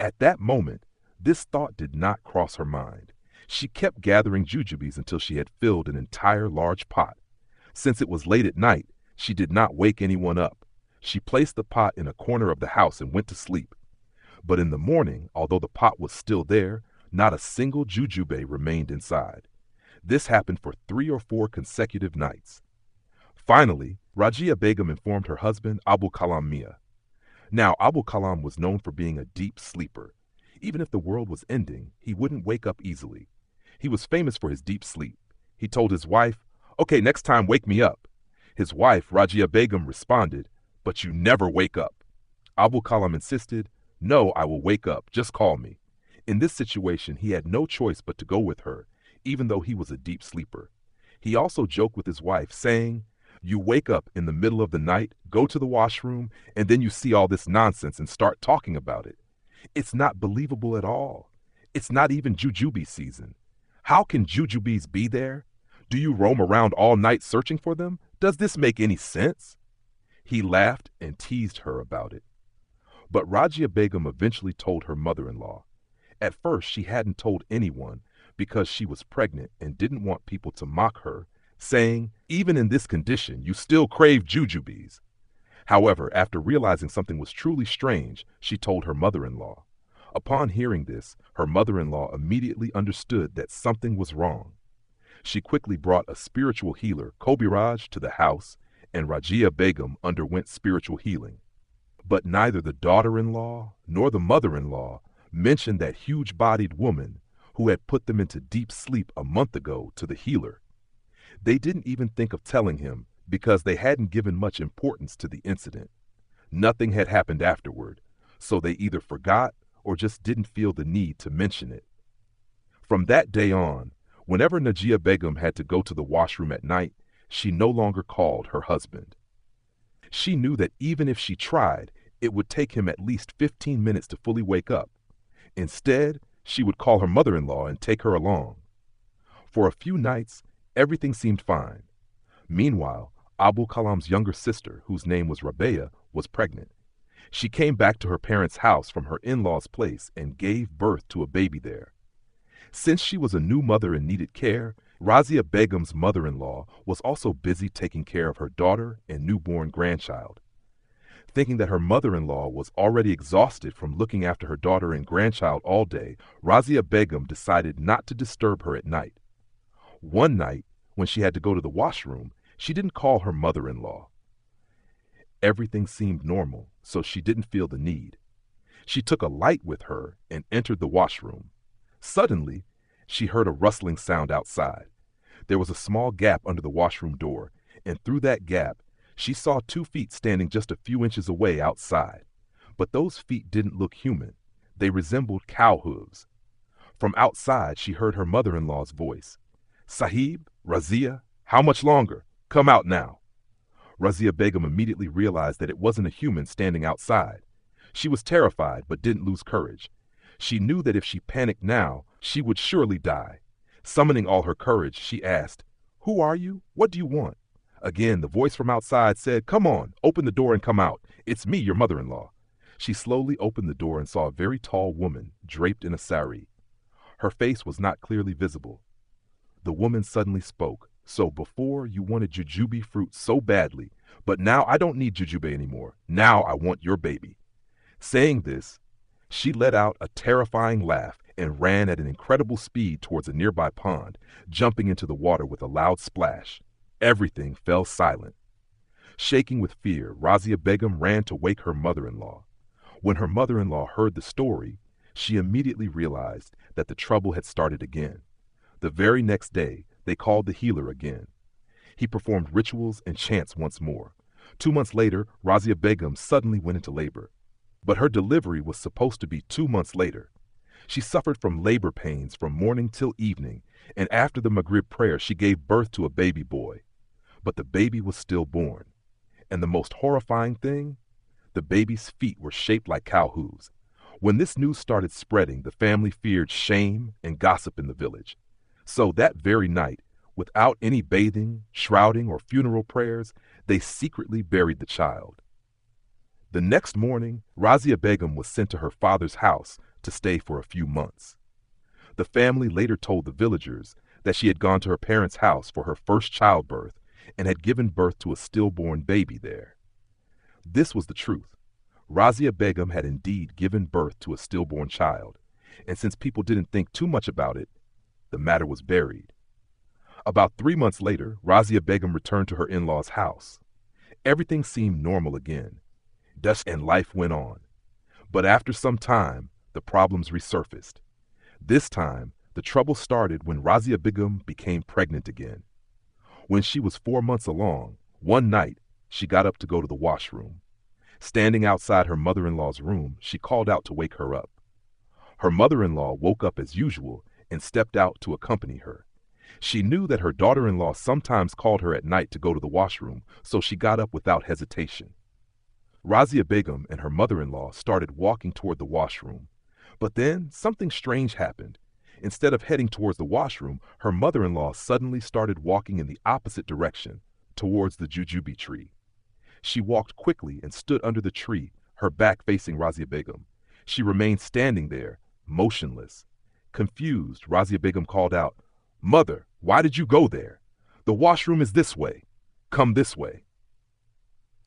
Speaker 1: At that moment, this thought did not cross her mind. She kept gathering jujubes until she had filled an entire large pot. Since it was late at night, she did not wake anyone up. She placed the pot in a corner of the house and went to sleep. But in the morning, although the pot was still there, not a single jujube remained inside. This happened for 3 or 4 consecutive nights. Finally, Rajia Begum informed her husband, Abu Kalam Mia. Now, Abu Kalam was known for being a deep sleeper. Even if the world was ending, he wouldn't wake up easily. He was famous for his deep sleep. He told his wife, "Okay, next time wake me up." His wife, Rajia Begum, responded, "But you never wake up." Abu Kalam insisted, "No, I will wake up, just call me." In this situation, he had no choice but to go with her, even though he was a deep sleeper. He also joked with his wife, saying, "You wake up in the middle of the night, go to the washroom, and then you see all this nonsense and start talking about it. It's not believable at all. It's not even jujube season. How can jujubes be there? Do you roam around all night searching for them? Does this make any sense?" He laughed and teased her about it. But Rajia Begum eventually told her mother-in-law. At first, she hadn't told anyone because she was pregnant and didn't want people to mock her, saying, "Even in this condition, you still crave jujubes." However, after realizing something was truly strange, she told her mother-in-law. Upon hearing this, her mother-in-law immediately understood that something was wrong. She quickly brought a spiritual healer, Kobiraj, to the house, and Rajia Begum underwent spiritual healing. But neither the daughter-in-law nor the mother-in-law mentioned that huge-bodied woman who had put them into deep sleep a month ago to the healer. They didn't even think of telling him because they hadn't given much importance to the incident. Nothing had happened afterward, so they either forgot or just didn't feel the need to mention it. From that day on, whenever Najia Begum had to go to the washroom at night, she no longer called her husband. She knew that even if she tried, it would take him at least 15 minutes to fully wake up. Instead, she would call her mother-in-law and take her along. For a few nights, everything seemed fine. Meanwhile, Abu Kalam's younger sister, whose name was Rabea, was pregnant. She came back to her parents' house from her in-laws' place and gave birth to a baby there. Since she was a new mother and needed care, Razia Begum's mother-in-law was also busy taking care of her daughter and newborn grandchild. Thinking that her mother-in-law was already exhausted from looking after her daughter and grandchild all day, Razia Begum decided not to disturb her at night. One night, when she had to go to the washroom, she didn't call her mother-in-law. Everything seemed normal, so she didn't feel the need. She took a light with her and entered the washroom. Suddenly, she heard a rustling sound outside. There was a small gap under the washroom door, and through that gap, she saw 2 feet standing just a few inches away outside. But those feet didn't look human. They resembled cow hooves. From outside, she heard her mother-in-law's voice. "Sahib, Razia, how much longer? Come out now." Razia Begum immediately realized that it wasn't a human standing outside. She was terrified, but didn't lose courage. She knew that if she panicked now, she would surely die. Summoning all her courage, she asked, "Who are you? What do you want?" Again, the voice from outside said, "Come on, open the door and come out. It's me, your mother-in-law." She slowly opened the door and saw a very tall woman draped in a sari. Her face was not clearly visible. The woman suddenly spoke. "So before you wanted jujube fruit so badly, but now I don't need jujube anymore. Now I want your baby." Saying this, she let out a terrifying laugh and ran at an incredible speed towards a nearby pond, jumping into the water with a loud splash. Everything fell silent. Shaking with fear, Razia Begum ran to wake her mother-in-law. When her mother-in-law heard the story, she immediately realized that the trouble had started again. The very next day, they called the healer again. He performed rituals and chants once more. 2 months later, Razia Begum suddenly went into labor. But her delivery was supposed to be 2 months later. She suffered from labor pains from morning till evening, and after the Maghrib prayer, she gave birth to a baby boy. But the baby was stillborn. And the most horrifying thing? The baby's feet were shaped like cow hooves. When this news started spreading, the family feared shame and gossip in the village. So that very night, without any bathing, shrouding, or funeral prayers, they secretly buried the child. The next morning, Razia Begum was sent to her father's house to stay for a few months. The family later told the villagers that she had gone to her parents' house for her first childbirth and had given birth to a stillborn baby there. This was the truth. Razia Begum had indeed given birth to a stillborn child, and since people didn't think too much about it, the matter was buried. About 3 months later, Razia Begum returned to her in-laws' house. Everything seemed normal again. Dust and life went on. But after some time, the problems resurfaced. This time, the trouble started when Razia Begum became pregnant again. When she was 4 months along, one night, she got up to go to the washroom. Standing outside her mother-in-law's room, she called out to wake her up. Her mother-in-law woke up as usual and stepped out to accompany her. She knew that her daughter-in-law sometimes called her at night to go to the washroom, so she got up without hesitation. Razia Begum and her mother-in-law started walking toward the washroom. But then something strange happened. Instead of heading towards the washroom, her mother-in-law suddenly started walking in the opposite direction, towards the jujube tree. She walked quickly and stood under the tree, her back facing Razia Begum. She remained standing there, motionless. Confused, Razia Begum called out, "Mother, why did you go there? The washroom is this way. Come this way."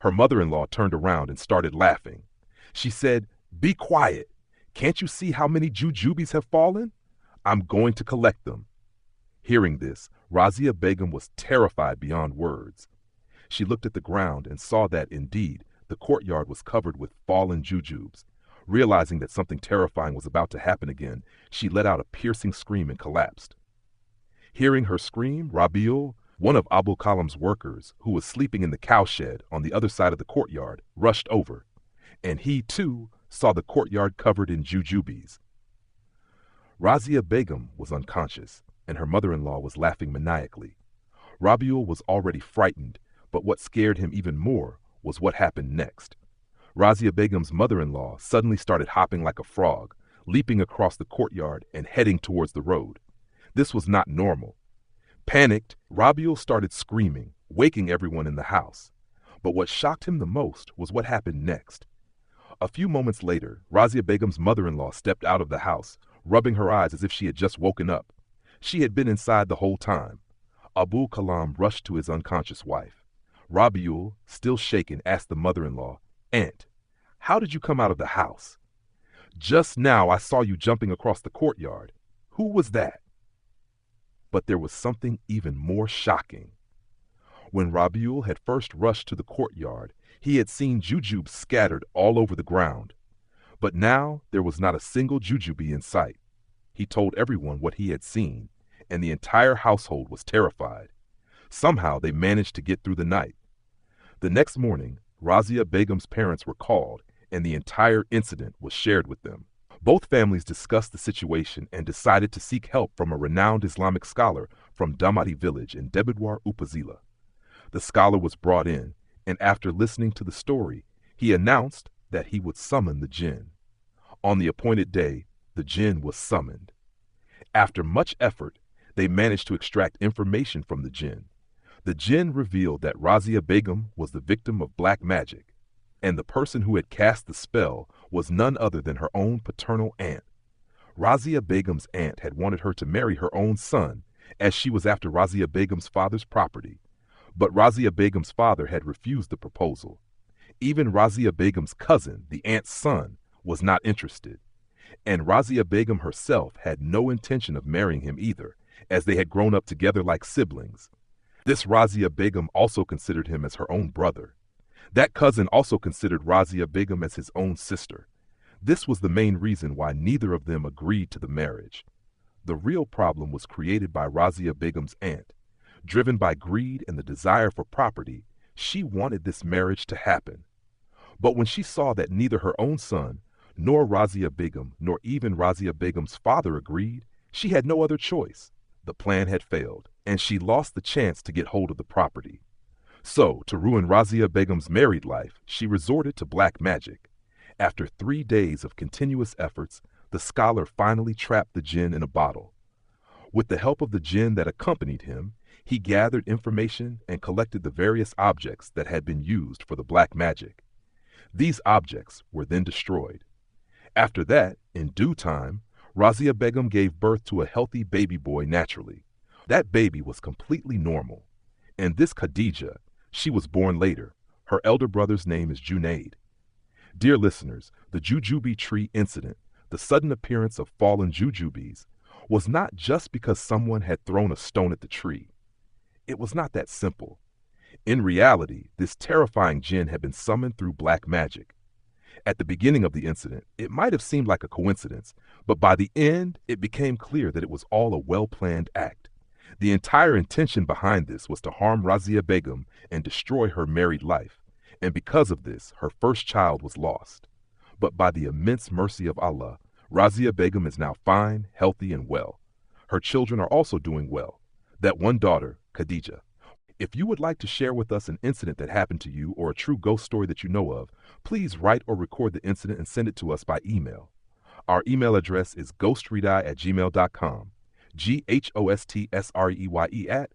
Speaker 1: Her mother-in-law turned around and started laughing. She said, "Be quiet. Can't you see how many jujubes have fallen? I'm going to collect them." Hearing this, Razia Begum was terrified beyond words. She looked at the ground and saw that, indeed, the courtyard was covered with fallen jujubes. Realizing that something terrifying was about to happen again, she let out a piercing scream and collapsed. Hearing her scream, Rabiul, one of Abul Kalam's workers, who was sleeping in the cowshed on the other side of the courtyard, rushed over, and he, too, saw the courtyard covered in jujubes. Razia Begum was unconscious, and her mother-in-law was laughing maniacally. Rabiul was already frightened, but what scared him even more was what happened next. Razia Begum's mother-in-law suddenly started hopping like a frog, leaping across the courtyard and heading towards the road. This was not normal. Panicked, Rabiul started screaming, waking everyone in the house. But what shocked him the most was what happened next. A few moments later, Razia Begum's mother-in-law stepped out of the house, rubbing her eyes as if she had just woken up. She had been inside the whole time. Abul Kalam rushed to his unconscious wife. Rabiul, still shaken, asked the mother-in-law, "Aunt, how did you come out of the house? Just now I saw you jumping across the courtyard. Who was that?" But there was something even more shocking. When Rabiul had first rushed to the courtyard, he had seen jujubes scattered all over the ground. But now there was not a single jujube in sight. He told everyone what he had seen, and the entire household was terrified. Somehow they managed to get through the night. The next morning, Razia Begum's parents were called, and the entire incident was shared with them. Both families discussed the situation and decided to seek help from a renowned Islamic scholar from Damati village in Debidwar Upazila. The scholar was brought in, and after listening to the story, he announced that he would summon the jinn. On the appointed day, the jinn was summoned. After much effort, they managed to extract information from the jinn. The jinn revealed that Razia Begum was the victim of black magic, and the person who had cast the spell was none other than her own paternal aunt. Razia Begum's aunt had wanted her to marry her own son, as she was after Razia Begum's father's property, but Razia Begum's father had refused the proposal. Even Razia Begum's cousin, the aunt's son, was not interested, and Razia Begum herself had no intention of marrying him either, as they had grown up together like siblings. This Razia Begum also considered him as her own brother. That cousin also considered Razia Begum as his own sister. This was the main reason why neither of them agreed to the marriage. The real problem was created by Razia Begum's aunt. Driven by greed and the desire for property, she wanted this marriage to happen. But when she saw that neither her own son, nor Razia Begum, nor even Razia Begum's father agreed, she had no other choice. The plan had failed, and she lost the chance to get hold of the property. So, to ruin Razia Begum's married life, she resorted to black magic. After 3 days of continuous efforts, the scholar finally trapped the jinn in a bottle. With the help of the jinn that accompanied him, he gathered information and collected the various objects that had been used for the black magic. These objects were then destroyed. After that, in due time, Razia Begum gave birth to a healthy baby boy naturally. That baby was completely normal. And this Khadija, she was born later. Her elder brother's name is Junaid. Dear listeners, the Jujube tree incident, the sudden appearance of fallen jujubes, was not just because someone had thrown a stone at the tree. It was not that simple. In reality, this terrifying jinn had been summoned through black magic. At the beginning of the incident, it might have seemed like a coincidence, but by the end, it became clear that it was all a well-planned act. The entire intention behind this was to harm Razia Begum and destroy her married life, and because of this, her first child was lost. But by the immense mercy of Allah, Razia Begum is now fine, healthy, and well. Her children are also doing well. That one daughter, Khadija. If you would like to share with us an incident that happened to you or a true ghost story that you know of, please write or record the incident and send it to us by email. Our email address is ghostredeye@gmail.com, GHOSTSREYE@gmail.com.